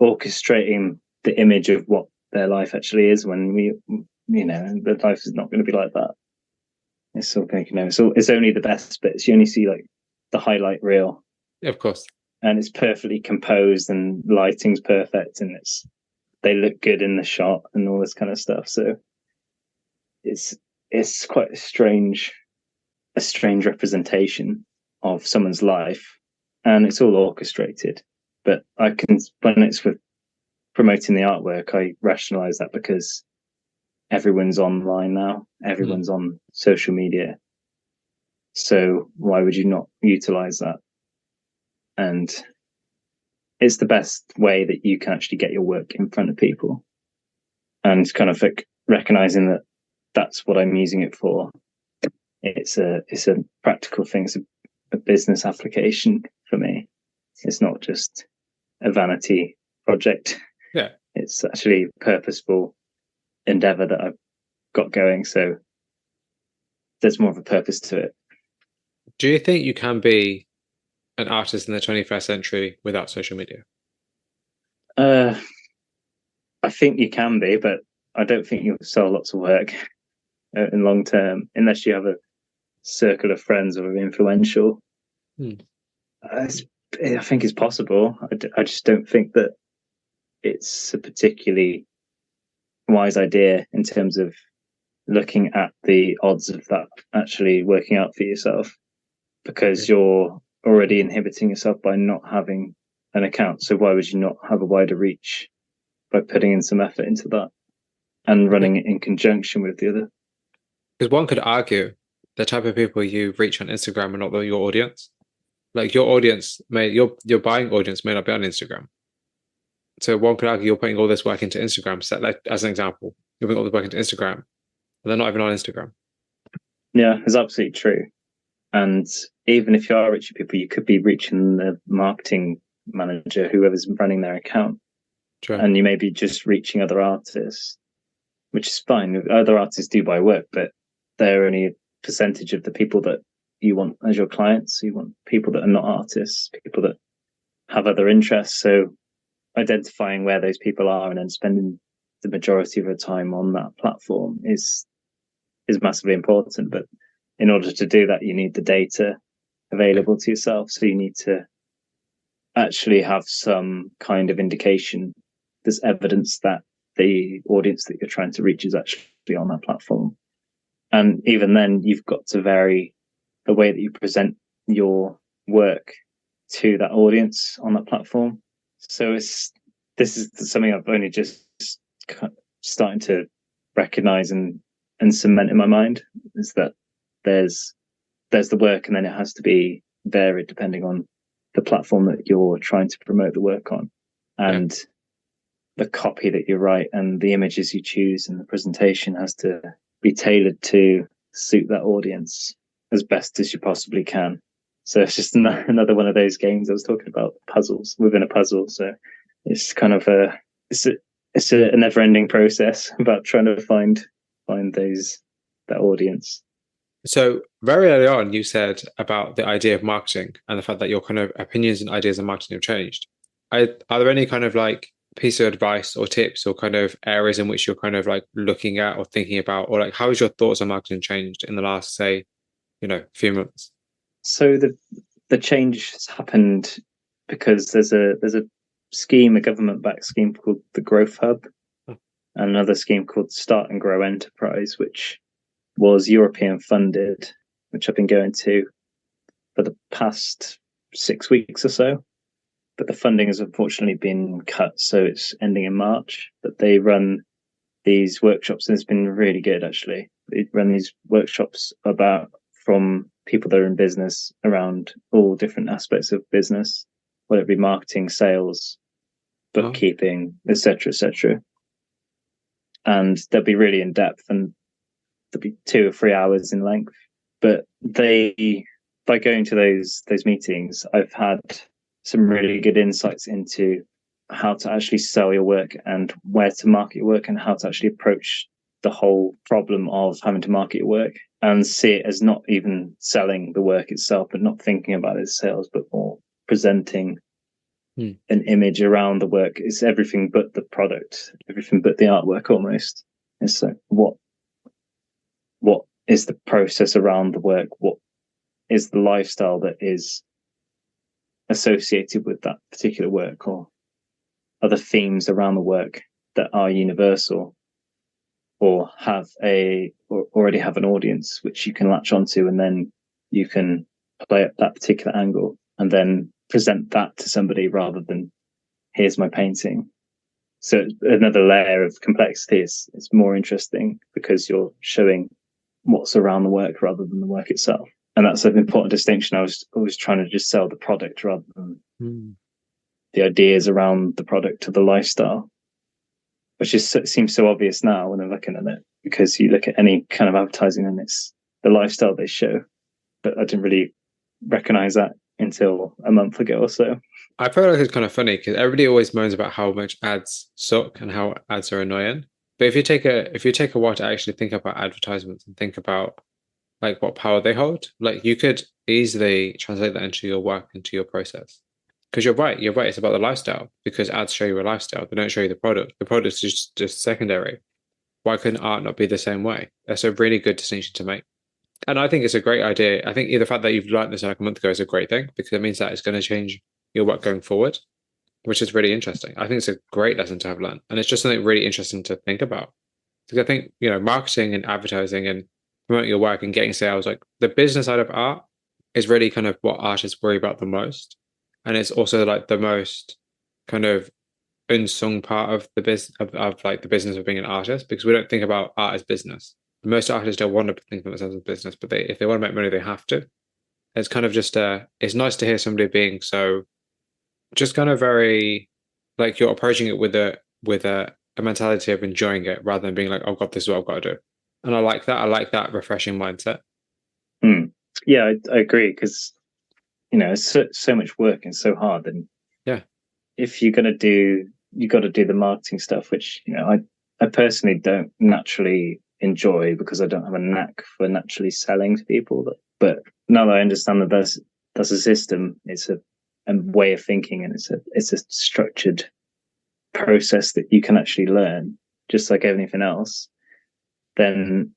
orchestrating the image of what their life actually is, when their life is not going to be like that. It's sort of it's only the best bits. You only see like the highlight reel. Of course. And it's perfectly composed and lighting's perfect and they look good in the shot and all this kind of stuff. So it's quite a strange representation of someone's life, and it's all orchestrated. But when it's for promoting the artwork, I rationalize that because everyone's online now, everyone's on social media. So why would you not utilize that? And it's the best way that you can actually get your work in front of people, and kind of like recognizing that that's what I'm using it for. It's a practical thing. It's a business application for me. It's not just a vanity project. Yeah. It's actually a purposeful endeavor that I've got going. So there's more of a purpose to it. Do you think you can be an artist in the 21st century without social media? I think you can be, but I don't think you'll sell lots of work in long term unless you have a circle of friends who are influential. I think it's possible. I just don't think that it's a particularly wise idea in terms of looking at the odds of that actually working out for yourself, because you're already inhibiting yourself by not having an account. So why would you not have a wider reach by putting in some effort into that and running it in conjunction with the other? Because one could argue the type of people you reach on Instagram are not your audience. Like your audience your buying audience may not be on Instagram. So one could argue you're putting all this work into Instagram. So like as an example, you're putting all this work into Instagram, and they're not even on Instagram. Yeah, it's absolutely true. And even if you are reaching people, you could be reaching the marketing manager, whoever's running their account. True. And you may be just reaching other artists, which is fine. Other artists do buy work, but they're only a percentage of the people that you want as your clients. You want people that are not artists, people that have other interests. So identifying where those people are and then spending the majority of your time on that platform is massively important. But in order to do that, you need the data available to yourself. So you need to actually have some kind of indication, there's evidence that the audience that you're trying to reach is actually on that platform. And even then, you've got to vary the way that you present your work to that audience on that platform. So this is something I've only just starting to recognize and cement in my mind, is that there's the work, and then it has to be varied depending on the platform that you're trying to promote the work on, and the copy that you write and the images you choose and the presentation has to be tailored to suit that audience as best as you possibly can. So it's just another one of those games I was talking about, puzzles within a puzzle. So it's kind of a never-ending process about trying to find that audience. So very early on, you said about the idea of marketing and the fact that your kind of opinions and ideas on marketing have changed. Are there any kind of like piece of advice or tips or kind of areas in which you're kind of like looking at or thinking about, or like how has your thoughts on marketing changed in the last, say, few months? So the change has happened because there's a scheme, a government-backed scheme called the Growth Hub, and another scheme called Start and Grow Enterprise, which was European funded, which I've been going to for the past 6 weeks or so. But the funding has unfortunately been cut, so it's ending in March. But they run these workshops, and it's been really good, actually. They run these workshops from people that are in business around all different aspects of business, whether it be marketing, sales, bookkeeping, etc., etc. And they'll be really in depth, and they'll be 2 or 3 hours in length. But by going to those meetings, I've had some really good insights into how to actually sell your work and where to market your work and how to actually approach the whole problem of having to market your work and see it as not even selling the work itself, but not thinking about it as sales, but more presenting an image around the work. It's everything but the product, everything but the artwork almost. And so what is the process around the work? What is the lifestyle that is associated with that particular work, or other themes around the work that are universal or already have an audience which you can latch onto, and then you can play at that particular angle and then present that to somebody rather than here's my painting. So another layer of complexity is more interesting because you're showing what's around the work rather than the work itself. And that's an important distinction. I was always trying to just sell the product rather than the ideas around the product or the lifestyle, which seems so obvious now when I'm looking at it, because you look at any kind of advertising and it's the lifestyle they show. But I didn't really recognize that until a month ago or so. I feel like it's kind of funny because everybody always moans about how much ads suck and how ads are annoying. But if you take a while to actually think about advertisements and think about like what power they hold, like you could easily translate that into your work, into your process. Because you're right, it's about the lifestyle because ads show you a lifestyle, they don't show you the product. The product is just secondary. Why couldn't art not be the same way? That's a really good distinction to make. And I think it's a great idea. I think the fact that you've learned this like a month ago is a great thing because it means that it's going to change your work going forward, which is really interesting. I think it's a great lesson to have learned. And it's just something really interesting to think about. Because I think, marketing and advertising and promoting your work and getting sales, like the business side of art is really kind of what artists worry about the most. And it's also like the most kind of unsung part of the business of like the business of being an artist because we don't think about art as business. Most artists don't want to think of themselves as business, but if they want to make money, they have to. It's kind of just it's nice to hear somebody being so just kind of very like you're approaching it with a mentality of enjoying it rather than being like, oh God, this is what I've got to do. And I like that. I like that refreshing mindset. Yeah, I agree because it's so much work and so hard, and Yeah, if you're gonna do, you got to do the marketing stuff, which I personally don't naturally enjoy because I don't have a knack for naturally selling to people. But now that I understand that that's a system, it's a way of thinking, and it's a structured process that you can actually learn, just like anything else. Then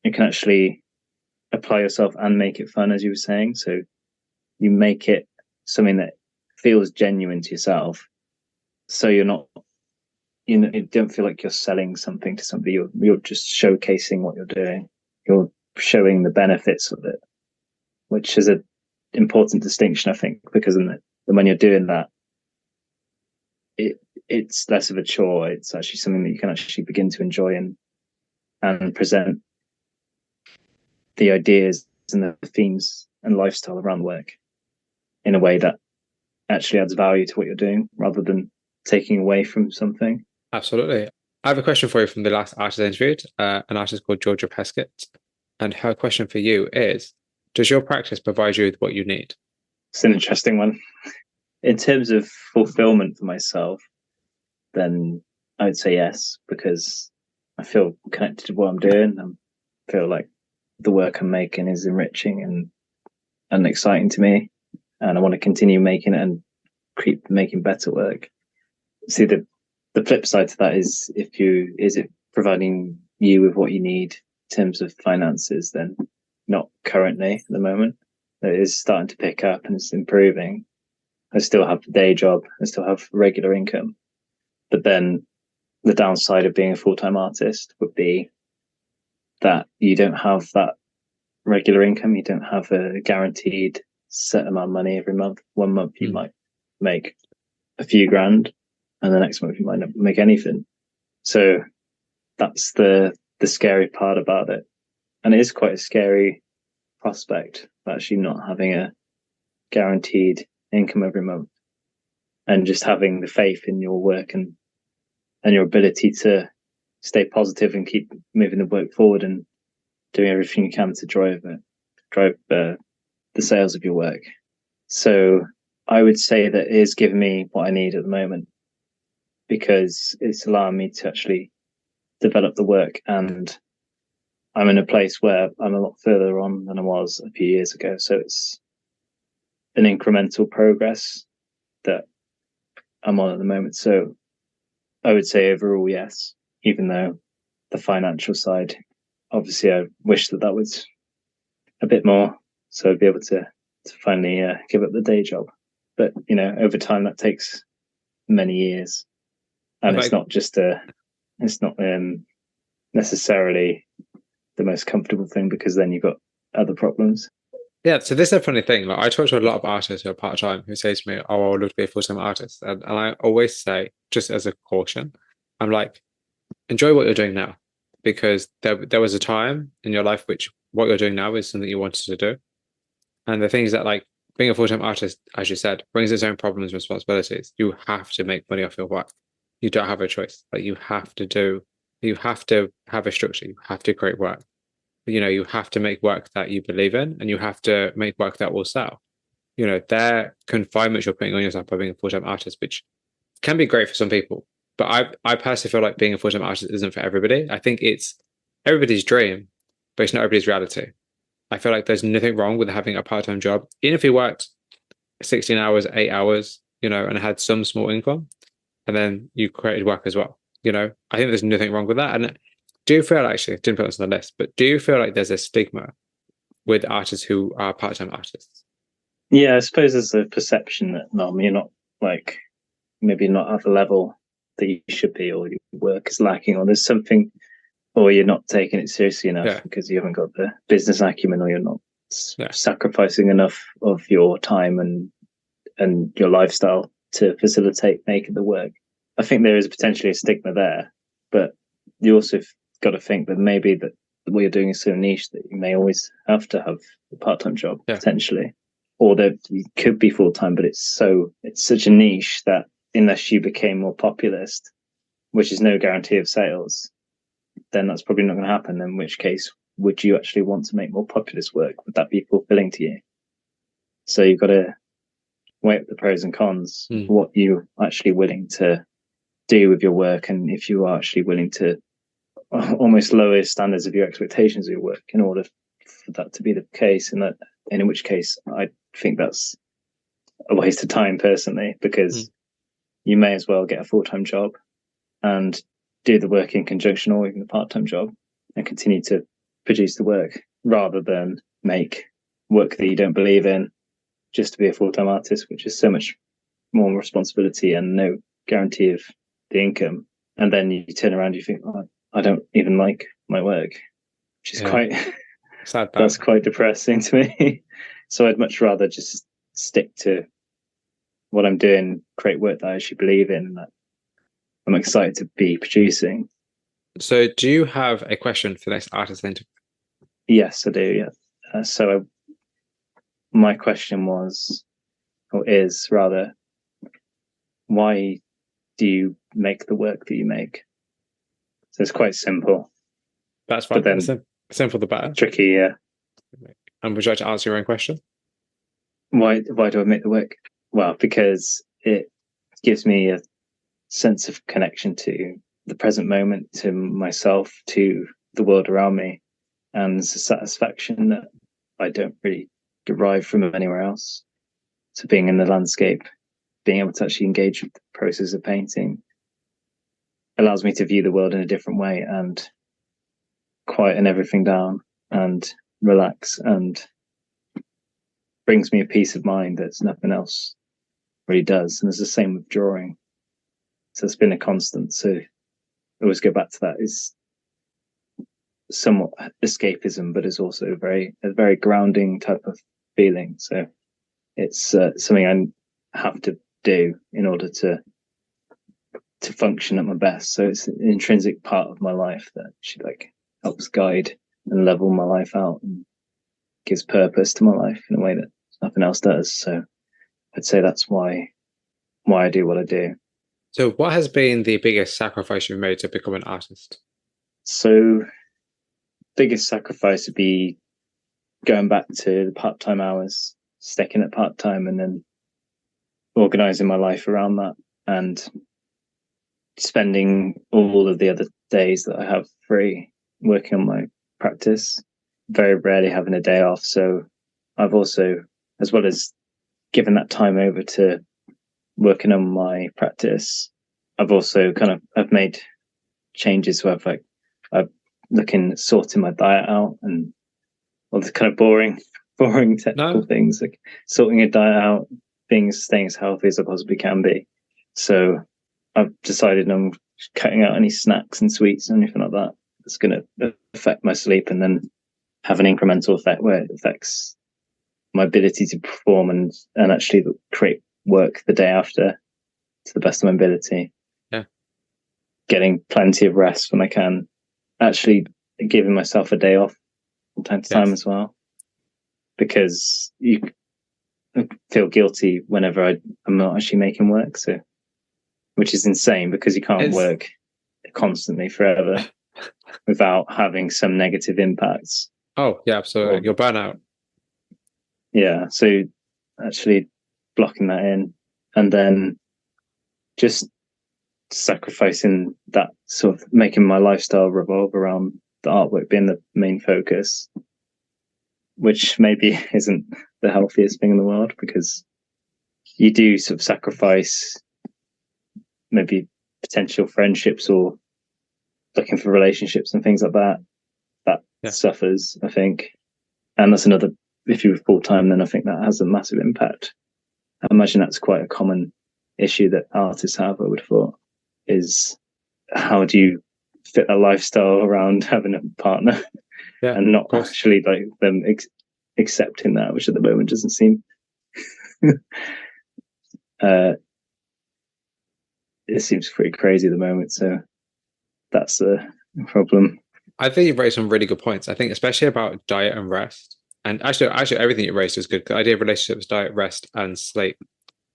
you can actually apply yourself and make it fun, as you were saying. So you make it something that feels genuine to yourself. So you're not, you don't feel like you're selling something to somebody. You're just showcasing what you're doing. You're showing the benefits of it, which is an important distinction, I think, because when you're doing that, it's less of a chore. It's actually something that you can actually begin to enjoy and present the ideas and the themes and lifestyle around work in a way that actually adds value to what you're doing rather than taking away from something. absolutely. I have a question for you from the last artist I interviewed, an artist called Georgia Peskett. And her question for you is, does your practice provide you with what you need? It's an interesting one. In terms of fulfillment for myself, then I would say yes, because I feel connected to what I'm doing. I feel like the work I'm making is enriching and exciting to me, and I want to continue making it and keep making better work. See, the flip side to that is, is it providing you with what you need in terms of finances? Then not currently at the moment. It is starting to pick up and it's improving. I still have the day job. I still have regular income. But then the downside of being a full-time artist would be that you don't have that regular income. You don't have a guaranteed set amount of money every month. One month you might make a few grand, and the next month you might not make anything. So that's the scary part about it. And it is quite a scary prospect, actually not having a guaranteed income every month, and just having the faith in your work and your ability to stay positive and keep moving the work forward and doing everything you can to drive the sales of your work. So I would say that it is giving me what I need at the moment, because it's allowing me to actually develop the work, and I'm in a place where I'm a lot further on than I was a few years ago. So it's an incremental progress that I'm on at the moment. So I would say overall, yes, even though the financial side, obviously I wish that was a bit more, so I'd be able to finally give up the day job. But over time that takes many years, and it's not just it's not necessarily the most comfortable thing, because then you've got other problems. Yeah, so this is a funny thing. Like I talk to a lot of artists who are part-time who say to me, "Oh, I would love to be a full-time artist," and I always say, just as a caution, I'm like, enjoy what you're doing now, because there was a time in your life which what you're doing now is something you wanted to do, and the thing is that like being a full-time artist, as you said, brings its own problems and responsibilities. You have to make money off your work. You don't have a choice. Like you have to have a structure. You have to create work. You have to make work that you believe in, and you have to make work that will sell. their confinements you're putting on yourself by being a full-time artist, which can be great for some people. But I personally feel like being a full-time artist isn't for everybody. I think it's everybody's dream, but it's not everybody's reality. I feel like there's nothing wrong with having a part-time job, even if you worked 16 hours, 8 hours, and had some small income, and then you created work as well. I think there's nothing wrong with that. And do you feel, actually, didn't put this on the list, but do you feel like there's a stigma with artists who are part-time artists? Yeah, I suppose there's a perception that you're not like maybe not at the level that you should be, or your work is lacking, or there's something, or you're not taking it seriously enough because you haven't got the business acumen, or you're not sacrificing enough of your time and your lifestyle to facilitate making the work. I think there is potentially a stigma there, but you also got to think that maybe that what you're doing is so niche that you may always have to have a part-time job potentially, or that you could be full-time, but it's such a niche that unless you became more populist, which is no guarantee of sales, then that's probably not going to happen. In which case, would you actually want to make more populist work? Would that be fulfilling to you? So you've got to weigh up the pros and cons, what you're actually willing to do with your work, and if you are actually willing to almost lower standards of your expectations of your work in order for that to be the case. And in which case, I think that's a waste of time personally, because you may as well get a full-time job and do the work in conjunction, or even a part-time job, and continue to produce the work rather than make work that you don't believe in just to be a full-time artist, which is so much more responsibility and no guarantee of the income. And then you turn around, you think, oh, I don't even like my work, which is quite sad. That's quite depressing to me. So I'd much rather just stick to what I'm doing, create work that I actually believe in, and that I'm excited to be producing. So do you have a question for the next artist interview? Yes, I do. Yeah. My question was, or is rather, why do you make the work that you make? So it's quite simple. That's fine. But then simple the better. Tricky, yeah. And would you like to answer your own question? Why do I make the work? Well, because it gives me a sense of connection to the present moment, to myself, to the world around me, and it's a satisfaction that I don't really derive from anywhere else. So being in the landscape, being able to actually engage with the process of painting, allows me to view the world in a different way and quieten everything down and relax, and brings me a peace of mind that's nothing else really does. And it's the same with drawing. So it's been a constant. So I always go back to that. It's somewhat escapism, but it's also a very grounding type of feeling. So it's something I have to do in order to function at my best. So it's an intrinsic part of my life that actually helps guide and level my life out and gives purpose to my life in a way that nothing else does. So I'd say that's why I do what I do. So what has been the biggest sacrifice you've made to become an artist? So biggest sacrifice would be going back to the part-time hours, sticking at part-time, and then organizing my life around that, and spending all of the other days that I have free working on my practice, very rarely having a day off. So I've also, as well as given that time over to working on my practice, I've also I've made changes where I've looking at sorting my diet out and all the kind of boring technical things, like sorting your diet out, staying as healthy as I possibly can be. So I've decided I'm cutting out any snacks and sweets and anything like that that's going to affect my sleep, and then have an incremental effect where it affects my ability to perform and actually create work the day after to the best of my ability. Yeah. Getting plenty of rest when I can, actually giving myself a day off from time to time as well, because you feel guilty whenever I'm not actually making work. So, which is insane, because you can't work constantly forever without having some negative impacts. Oh yeah, absolutely. You'll burn out. Yeah. So actually blocking that in, and then just sacrificing that, sort of making my lifestyle revolve around the artwork being the main focus, which maybe isn't the healthiest thing in the world, because you do sort of sacrifice maybe potential friendships or looking for relationships and things like that. That suffers, I think. And that's another, if you're full time, then I think that has a massive impact. I imagine that's quite a common issue that artists have, I would have thought, is how do you fit a lifestyle around having a partner and not actually like them accepting that, which at the moment doesn't seem it seems pretty crazy at the moment. So that's the problem. I think you've raised some really good points. I think especially about diet and rest. And actually everything you raised is good. The idea of relationships, diet, rest, and sleep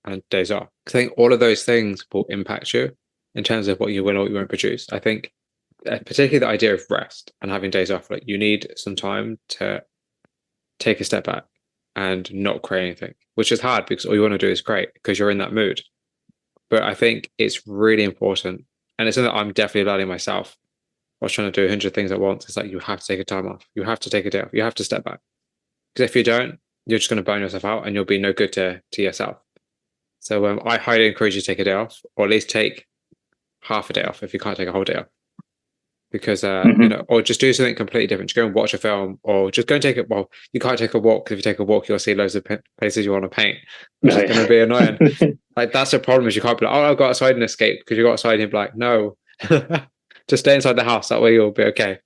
and days off. I think all of those things will impact you in terms of what you will or what you won't produce. I think particularly the idea of rest and having days off, like you need some time to take a step back and not create anything, which is hard because all you want to do is create because you're in that mood. But I think it's really important. And it's something that I'm definitely learning myself. I was trying to do 100 things at once. It's like you have to take a time off. You have to take a day off. You have to step back. Because if you don't, you're just going to burn yourself out and you'll be no good to yourself. So I highly encourage you to take a day off, or at least take half a day off if you can't take a whole day off. Because or just do something completely different. Just go and watch a film, or just go and take it. Well, you can't take a walk because if you take a walk, you'll see loads of places you want to paint, which is going to be annoying. Like that's the problem, is you can't be like, oh, I'll go outside and escape, because you go outside and you'll be like, no, just stay inside the house. That way you'll be okay.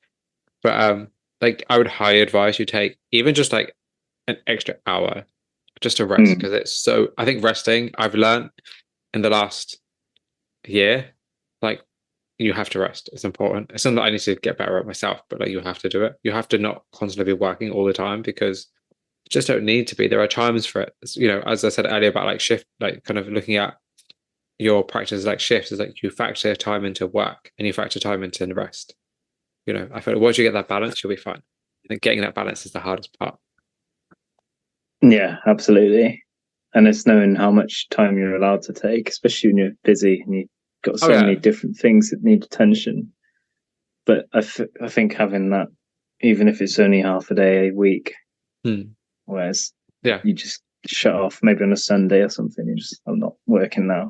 But like I would highly advise you take even just like an extra hour just to rest, because it's so. I think resting, I've learned in the last year, like you have to rest. It's important. It's something that I need to get better at myself, but like you have to do it. You have to not constantly be working all the time, because you just don't need to be. There are times for it. As I said earlier about like shift, like kind of looking at your practice like shifts, is like you factor time into work and you factor time into the rest. I feel like once you get that balance, you'll be fine. I think getting that balance is the hardest part. Yeah, absolutely. And it's knowing how much time you're allowed to take, especially when you're busy and you've got so many different things that need attention. But I think having that, even if it's only half a day a week, whereas you just shut off maybe on a Sunday or something, I'm not working now.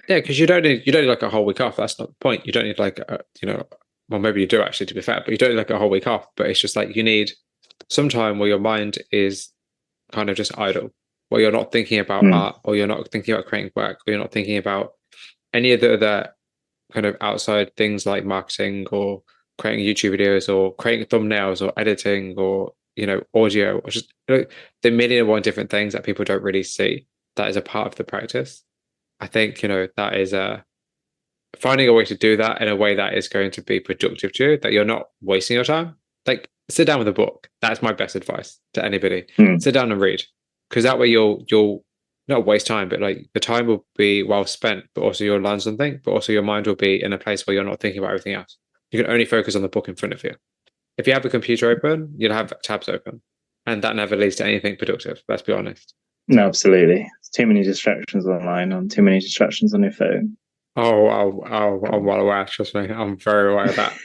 Because you don't need like a whole week off. That's not the point. You don't need like well, maybe you do actually, to be fair, but you don't need like a whole week off. But it's just like you need some time where your mind is kind of just idle, where you're not thinking about art, or you're not thinking about creating work, or you're not thinking about any of the other kind of outside things like marketing or creating YouTube videos or creating thumbnails or editing or audio, or just the million and one different things that people don't really see that is a part of the practice. I think that is finding a way to do that in a way that is going to be productive to you, that you're not wasting your time. Like sit down with a book. That's my best advice to anybody. Sit down and read, because that way you'll not waste time, but like the time will be well spent, but also you'll learn something, but also your mind will be in a place where you're not thinking about everything else. You can only focus on the book in front of you. If you have a computer open, you'll have tabs open, and that never leads to anything productive. Let's be honest. No, absolutely. Too many distractions online, and too many distractions on your phone. I'm well aware. Trust me, I'm very aware of that.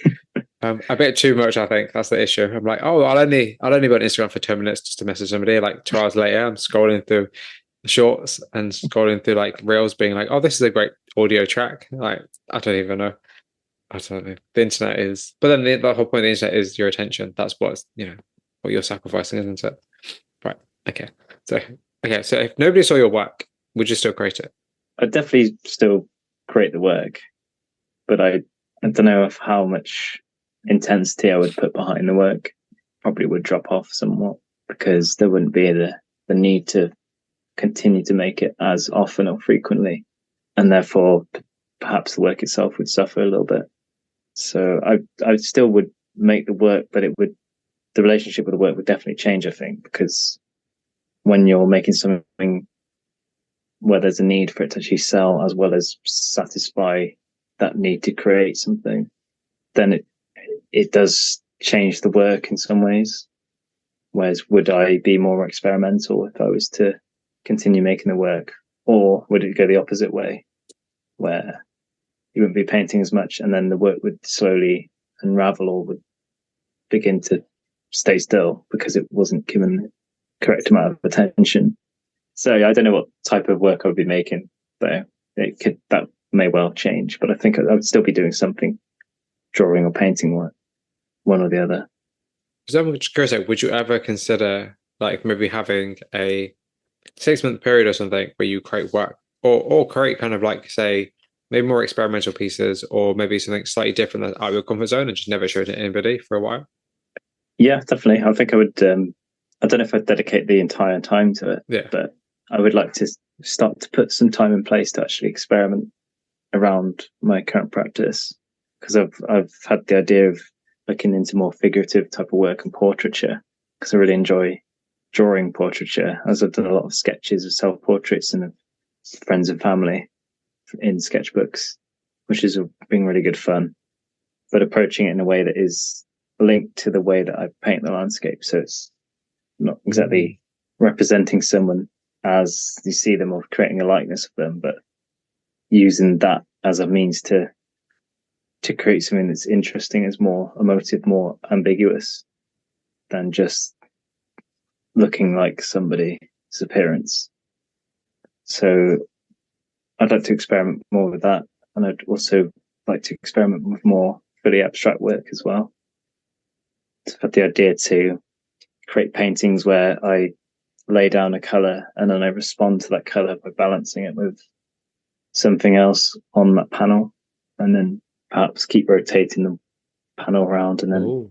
A bit too much, I think. That's the issue. I'm like, I'll only be on Instagram for 10 minutes just to message somebody. Like 2 hours later, I'm scrolling through shorts and scrolling through like reels, being like, oh, this is a great audio track. Like, I don't even know. I don't know. The internet is, but then the whole point of the internet is your attention. That's what you're sacrificing, isn't it? Right. Okay. So if nobody saw your work, would you still create it? I'd definitely still create the work, but I don't know of how much intensity I would put behind the work. Probably would drop off somewhat, because there wouldn't be the need to continue to make it as often or frequently, and therefore perhaps the work itself would suffer a little bit. So I still would make the work, but the relationship with the work would definitely change, I think, because when you're making something where there's a need for it to actually sell as well as satisfy that need to create something, then it does change the work in some ways. Whereas would I be more experimental if I was to continue making the work, or would it go the opposite way, where you wouldn't be painting as much and then the work would slowly unravel or would begin to stay still because it wasn't given the correct amount of attention? So I don't know what type of work I would be making, though. That may well change, but I think I would still be doing something, drawing or painting work, one or the other. So I'm just curious, like, would you ever consider like maybe having a 6 month period or something where you create work, or create kind of like, say, maybe more experimental pieces, or maybe something slightly different that's out of your comfort zone and just never show it to anybody for a while? Yeah, definitely. I think I would. I don't know if I'd dedicate the entire time to it, Yeah. but I would like to start to put some time in place to actually experiment around my current practice, because I've had the idea of looking into more figurative type of work and portraiture, because I really enjoy drawing portraiture, as I've done a lot of sketches of self-portraits and of friends and family in sketchbooks, which has been really good fun, but approaching it in a way that is linked to the way that I paint the landscape. So it's not exactly representing someone as you see them or creating a likeness of them, but using that as a means to create something that's interesting, is more emotive, more ambiguous than just looking like somebody's appearance. So I'd like to experiment more with that, and I'd also like to experiment with more fully abstract work as well. I've had the idea to create paintings where I lay down a color and then I respond to that color by balancing it with something else on that panel, and then perhaps keep rotating the panel around, and then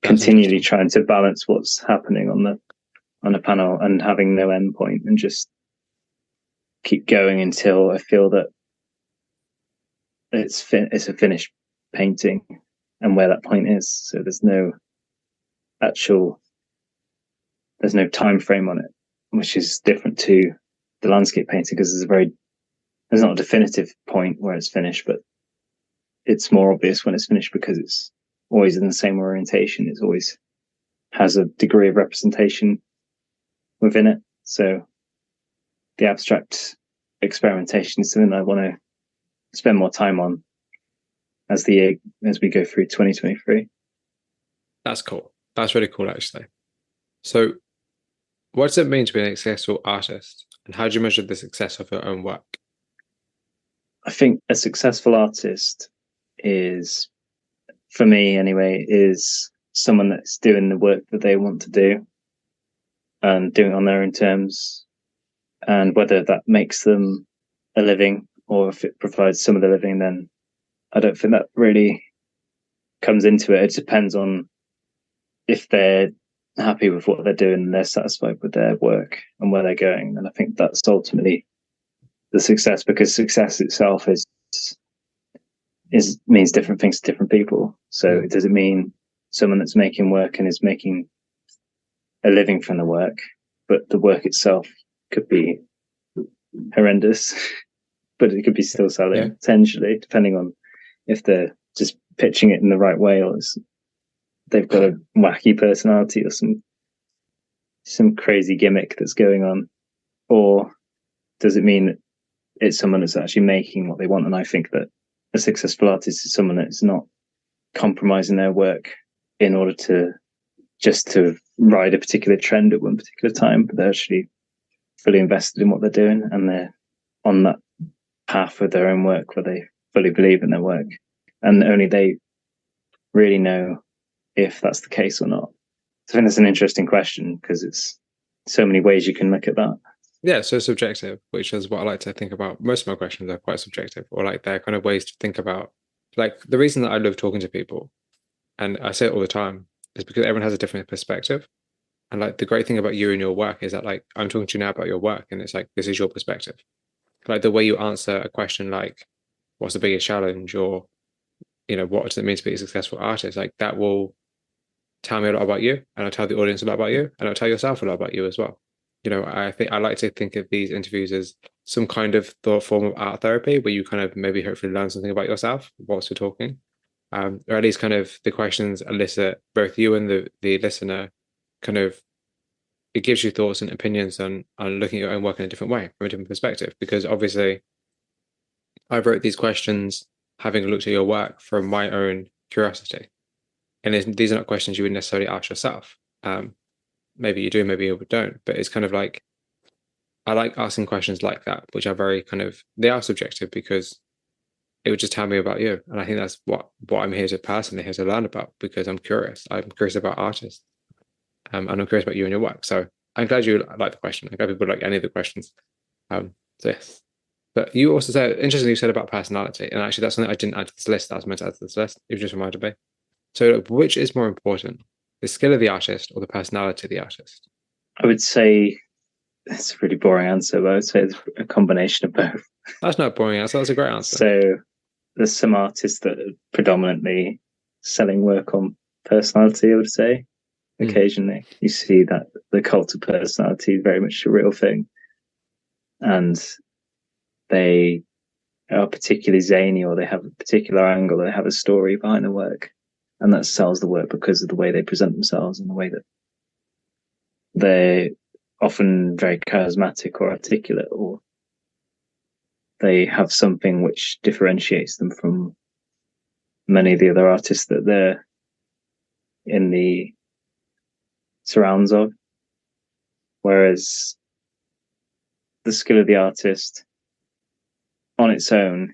continually trying to balance what's happening on the panel and having no end point, and just keep going until I feel that it's a finished painting and where that point is. So there's no time frame on it, which is different to the landscape painting, because there's not a definitive point where it's finished, but it's more obvious when it's finished because it's always in the same orientation. It always has a degree of representation within it. So the abstract experimentation is something I want to spend more time on as we go through 2023. That's cool. That's really cool, actually. So what does it mean to be an successful artist, and how do you measure the success of your own work? I think a successful artist is, for me anyway, is someone that's doing the work that they want to do and doing it on their own terms. And whether that makes them a living or if it provides some of the living, then I don't think that really comes into it. It depends on if they're happy with what they're doing and they're satisfied with their work and where they're going. And I think that's ultimately the success, because success itself means different things to different people. So does it mean someone that's making work and is making a living from the work, but the work itself could be horrendous, but it could be still selling potentially, depending on if they're just pitching it in the right way, or they've got a wacky personality or some crazy gimmick that's going on. Or does it mean it's someone that's actually making what they want? And I think that a successful artist is someone that's not compromising their work in order to ride a particular trend at one particular time, but they're actually fully invested in what they're doing, and they're on that path with their own work where they fully believe in their work, and only they really know if that's the case or not. So I think that's an interesting question, because it's so many ways you can look at that. Yeah, so subjective, which is what I like to think about. Most of my questions are quite subjective, or like they're kind of ways to think about. Like the reason that I love talking to people, and I say it all the time, is because everyone has a different perspective. And like the great thing about you and your work is that, like, I'm talking to you now about your work, and it's like, this is your perspective. Like the way you answer a question like, what's the biggest challenge, or, you know, what does it mean to be a successful artist? Like that will tell me a lot about you, and I'll tell the audience a lot about you, and I'll tell yourself a lot about you as well. You know, I think I like to think of these interviews as some kind of form of art therapy, where you kind of maybe hopefully learn something about yourself whilst you're talking, or at least kind of the questions elicit both you and the listener kind of it gives you thoughts and opinions on looking at your own work in a different way, from a different perspective. Because obviously, I wrote these questions having looked at your work from my own curiosity, and these are not questions you would necessarily ask yourself. Maybe you do, maybe you don't, but it's kind of like I like asking questions like that, which are very they are subjective because it would just tell me about you, and I think that's what I'm here to learn about, because I'm curious. I'm curious about artists, and I'm curious about you and your work. So I'm glad you like the question. I'm glad people like any of the questions. So yes. But you also said, interestingly, you said about personality, and actually that's something I didn't add to this list. That I was meant to add to this list. You've just reminded me. So, which is more important, the skill of the artist or the personality of the artist? I would say it's a really boring answer, but I would say it's a combination of both. That's not a boring answer. That's a great answer. So there's some artists that are predominantly selling work on personality, I would say. Occasionally, you see that the cult of personality is very much a real thing. And they are particularly zany, or they have a particular angle, they have a story behind the work. And that sells the work because of the way they present themselves and the way that they're often very charismatic or articulate, or they have something which differentiates them from many of the other artists that they're in the surrounds of. Whereas the skill of the artist on its own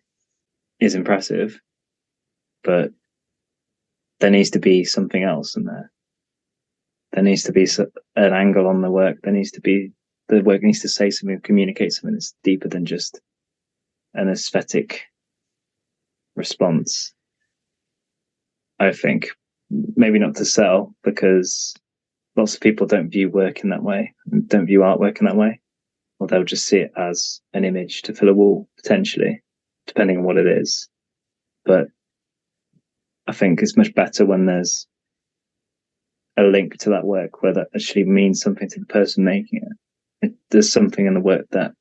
is impressive, but there needs to be something else in there. There needs to be an angle on the work. The work needs to say something, communicate something that's deeper than just an aesthetic response. I think maybe not to sell, because lots of people don't view work in that way, don't view artwork in that way, or they'll just see it as an image to fill a wall, potentially, depending on what it is. But I think it's much better when there's a link to that work where that actually means something to the person making it. There's something in the work that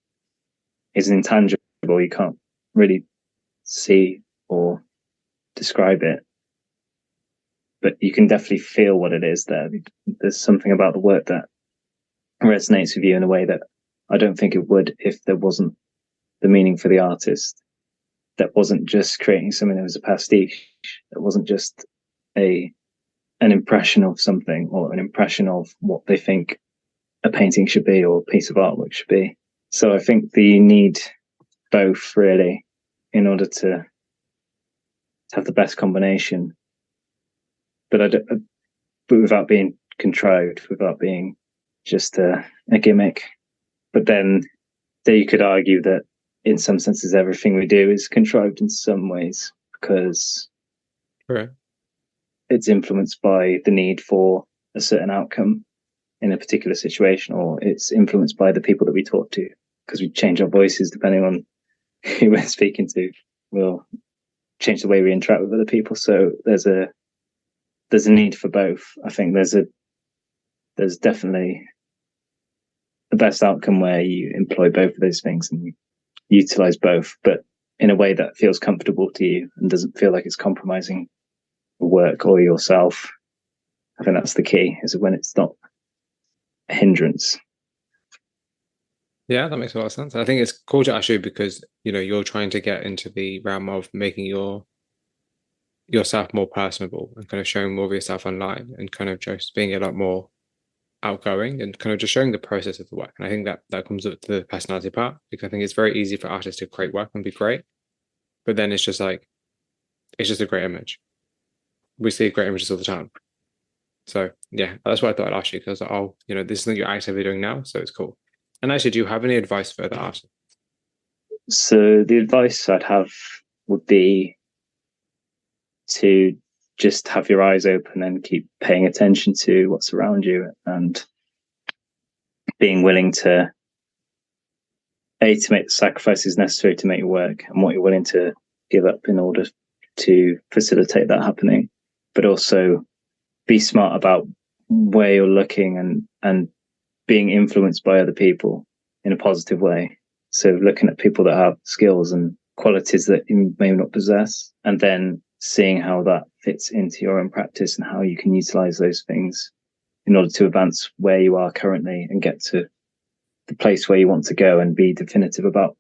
is intangible. You can't really see or describe it, but you can definitely feel what it is there. There's something about the work that resonates with you in a way that I don't think it would if there wasn't the meaning for the artist. That wasn't just creating something that was a pastiche. That wasn't just an impression of something, or an impression of what they think a painting should be or a piece of artwork should be. So I think that you need both, really, in order to have the best combination. But without being contrived, without being just a gimmick. But then you could argue that in some senses everything we do is contrived in some ways, because it's influenced by the need for a certain outcome in a particular situation, or it's influenced by the people that we talk to, because we change our voices depending on who we're speaking to. We'll change the way we interact with other people. So there's a need for both. I think there's definitely the best outcome where you employ both of those things and you utilize both, but in a way that feels comfortable to you and doesn't feel like it's compromising your work or yourself. I think that's the key, is when it's not a hindrance. Yeah, that makes a lot of sense. I think it's cool to ask you because, you're trying to get into the realm of making yourself more personable and kind of showing more of yourself online, and kind of just being a lot more outgoing and kind of just showing the process of the work. And I think that comes up to the personality part, because I think it's very easy for artists to create work and be great, but then it's just a great image. We see great images all the time. So yeah, that's what I thought I'd ask you, because this is something you're actively doing now, so it's cool. And actually, do you have any advice for the artists? So the advice I'd have would be to just have your eyes open and keep paying attention to what's around you, and being willing to make the sacrifices necessary to make it work, and what you're willing to give up in order to facilitate that happening. But also be smart about where you're looking and being influenced by other people in a positive way. So looking at people that have skills and qualities that you may not possess, and then seeing how that fits into your own practice and how you can utilize those things in order to advance where you are currently and get to the place where you want to go and be definitive about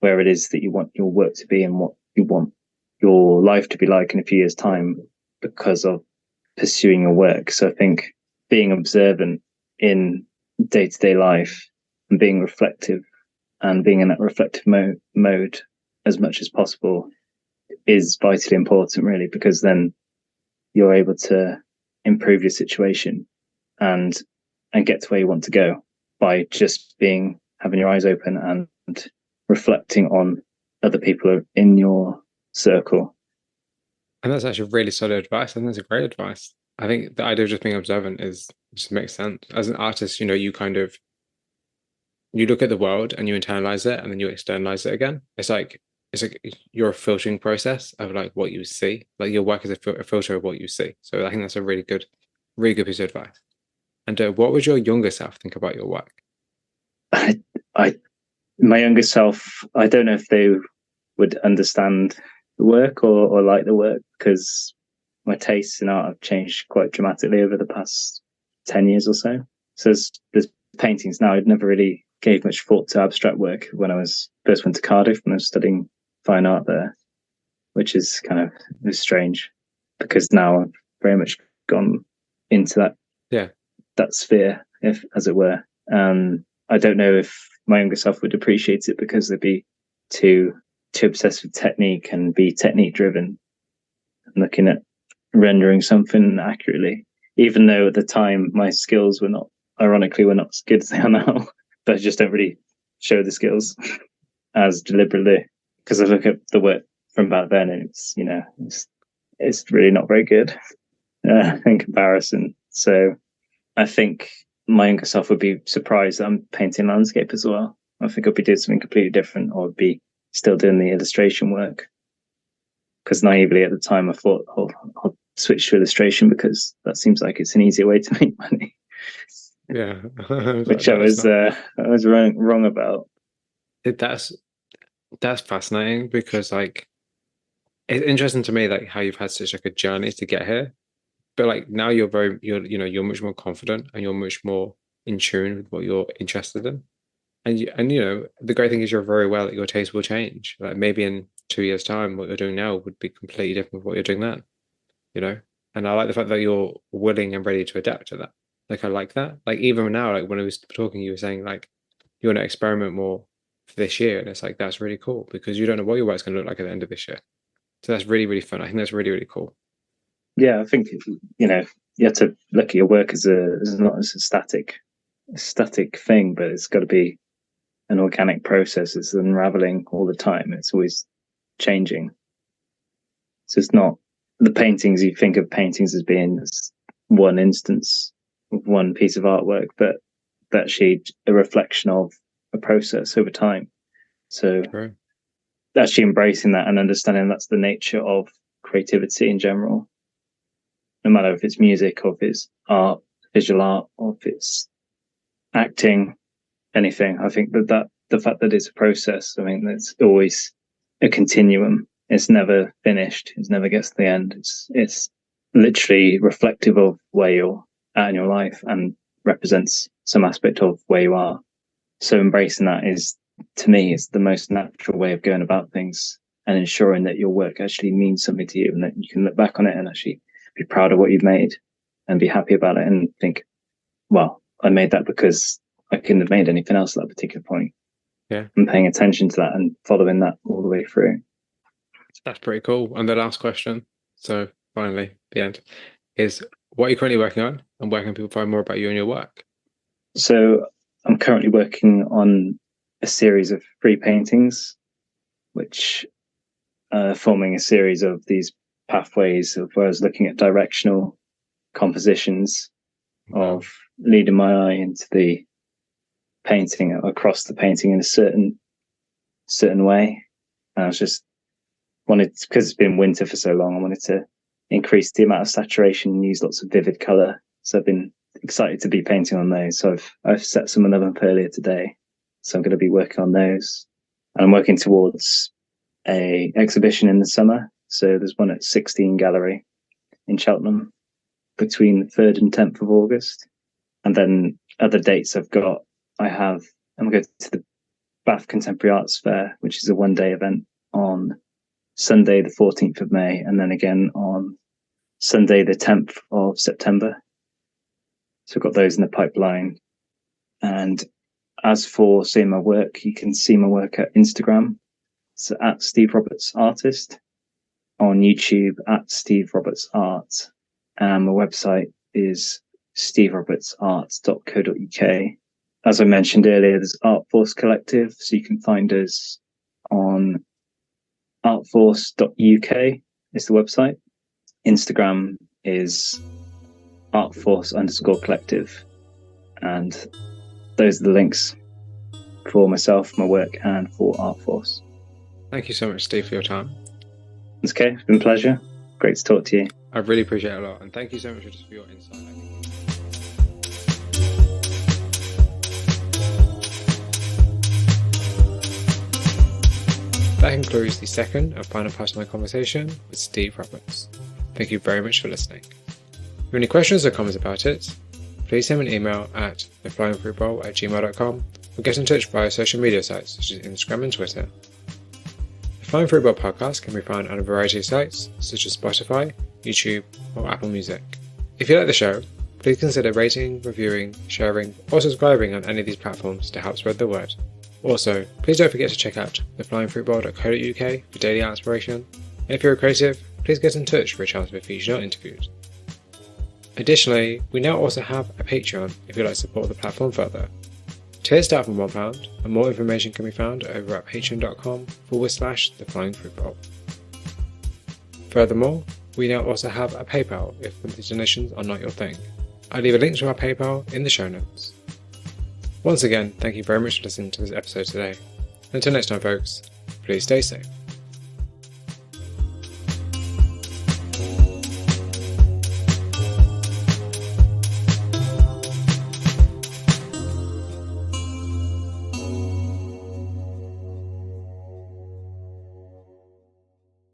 where it is that you want your work to be and what you want your life to be like in a few years' time because of pursuing your work. So I think being observant in day-to-day life and being reflective and being in that reflective mode as much as possible is vitally important, really, because then you're able to improve your situation and get to where you want to go by just having your eyes open and reflecting on other people in your circle. And that's actually really solid advice. I think that's a great advice. I think the idea of just being observant just makes sense. As an artist, you look at the world and you internalize it and then you externalize it again. It's like you're a filtering process of like what you see. Like your work is a filter of what you see. So I think that's a really good piece of advice. And what would your younger self think about your work? My younger self, I don't know if they would understand the work or like the work, because my tastes in art have changed quite dramatically over the past 10 years or so. So there's paintings now. I'd never really gave much thought to abstract work when I first went to Cardiff and I was studying fine art there, which is kind of strange because now I've very much gone into that sphere, as it were. I don't know if my younger self would appreciate it because they'd be too obsessed with technique and be technique driven and looking at rendering something accurately, even though at the time my skills were not as good as they are now. But I just don't really show the skills as deliberately because I look at the work from back then and it's really not very good in comparison. So I think my younger self would be surprised that I'm painting landscape as well. I think I'd be doing something completely different, or I'd be still doing the illustration work. Because naively at the time I thought, I'll switch to illustration because that seems like it's an easier way to make money. Yeah, which I was wrong about. That's fascinating because like it's interesting to me like how you've had such like a journey to get here, but like now you're much more confident and you're much more in tune with what you're interested in, and the great thing is you're very well that your taste will change. Like maybe in 2 years' time, what you're doing now would be completely different from what you're doing then. And I like the fact that you're willing and ready to adapt to that. Like I like that. Like even now, like when I was talking, you were saying like you want to experiment more for this year, and it's like that's really cool because you don't know what your work's going to look like at the end of this year. So that's really, really fun. I think that's really, really cool. Yeah, I think you have to look at your work as not as a static thing, but it's got to be an organic process. It's unraveling all the time. It's always changing. So it's not the paintings. You think of paintings as being one instance of one piece of artwork, but actually a reflection of a process over time. So actually embracing that and understanding that's the nature of creativity in general, no matter if it's music or if it's art, visual art, or if it's acting, anything. I think that the fact that it's a process, I mean, it's always a continuum. It's never finished. It never gets to the end. It's literally reflective of where you're at in your life and represents some aspect of where you are. So embracing that is, to me, is the most natural way of going about things and ensuring that your work actually means something to you and that you can look back on it and actually be proud of what you've made and be happy about it and think, well, I made that because I couldn't have made anything else at that particular point. Yeah. And paying attention to that and following that all the way through. That's pretty cool. And the last question, so finally, the end, is what are you currently working on and where can people find more about you and your work? So I'm currently working on a series of free paintings, which forming a series of these pathways of where I was looking at directional compositions of leading my eye into the painting, across the painting in a certain way. And I was just because it's been winter for so long, I wanted to increase the amount of saturation and use lots of vivid color. So I've been excited to be painting on those. So I've set some of them up earlier today. So I'm going to be working on those. And I'm working towards a exhibition in the summer. So there's one at 16 Gallery in Cheltenham. between the 3rd and 10th of August. And then other dates I'm going to go to the Bath Contemporary Arts Fair, which is a one-day event on Sunday, the 14th of May, and then again on Sunday, the 10th of September. So I've got those in the pipeline. And as for seeing my work, you can see my work at Instagram. So at Steve Roberts Artist, on YouTube at Steve Roberts Art, and my website is steverobertsart.co.uk. As I mentioned earlier, there's Art Force Collective, so you can find us on artforce.uk is the website. Instagram is artforce_collective, and those are the links for myself, my work, and for Art Force. Thank you so much, Steve, for your time. It's okay. It's been a pleasure. Great to talk to you. I really appreciate it a lot, and thank you so much for your insight. That concludes the second and final part of my conversation with Steve Roberts. Thank you very much for listening. If you have any questions or comments about it, please send me an email at theflyingfruitbowl@gmail.com or get in touch via social media sites such as Instagram and Twitter. The Flying Fruit Bowl podcast can be found on a variety of sites such as Spotify, YouTube, or Apple Music. If you like the show, please consider rating, reviewing, sharing, or subscribing on any of these platforms to help spread the word. Also, please don't forget to check out theflyingfruitbowl.co.uk for daily art inspiration. And if you're a creative, please get in touch for a chance to be featured or interviewed. Additionally, we now also have a Patreon if you'd like to support the platform further. Tiers start from £1, and more information can be found over at patreon.com/theflyingfruitbowl. Furthermore, we now also have a PayPal if monthly donations are not your thing. I'll leave a link to our PayPal in the show notes. Once again, thank you very much for listening to this episode today. Until next time, folks, please stay safe.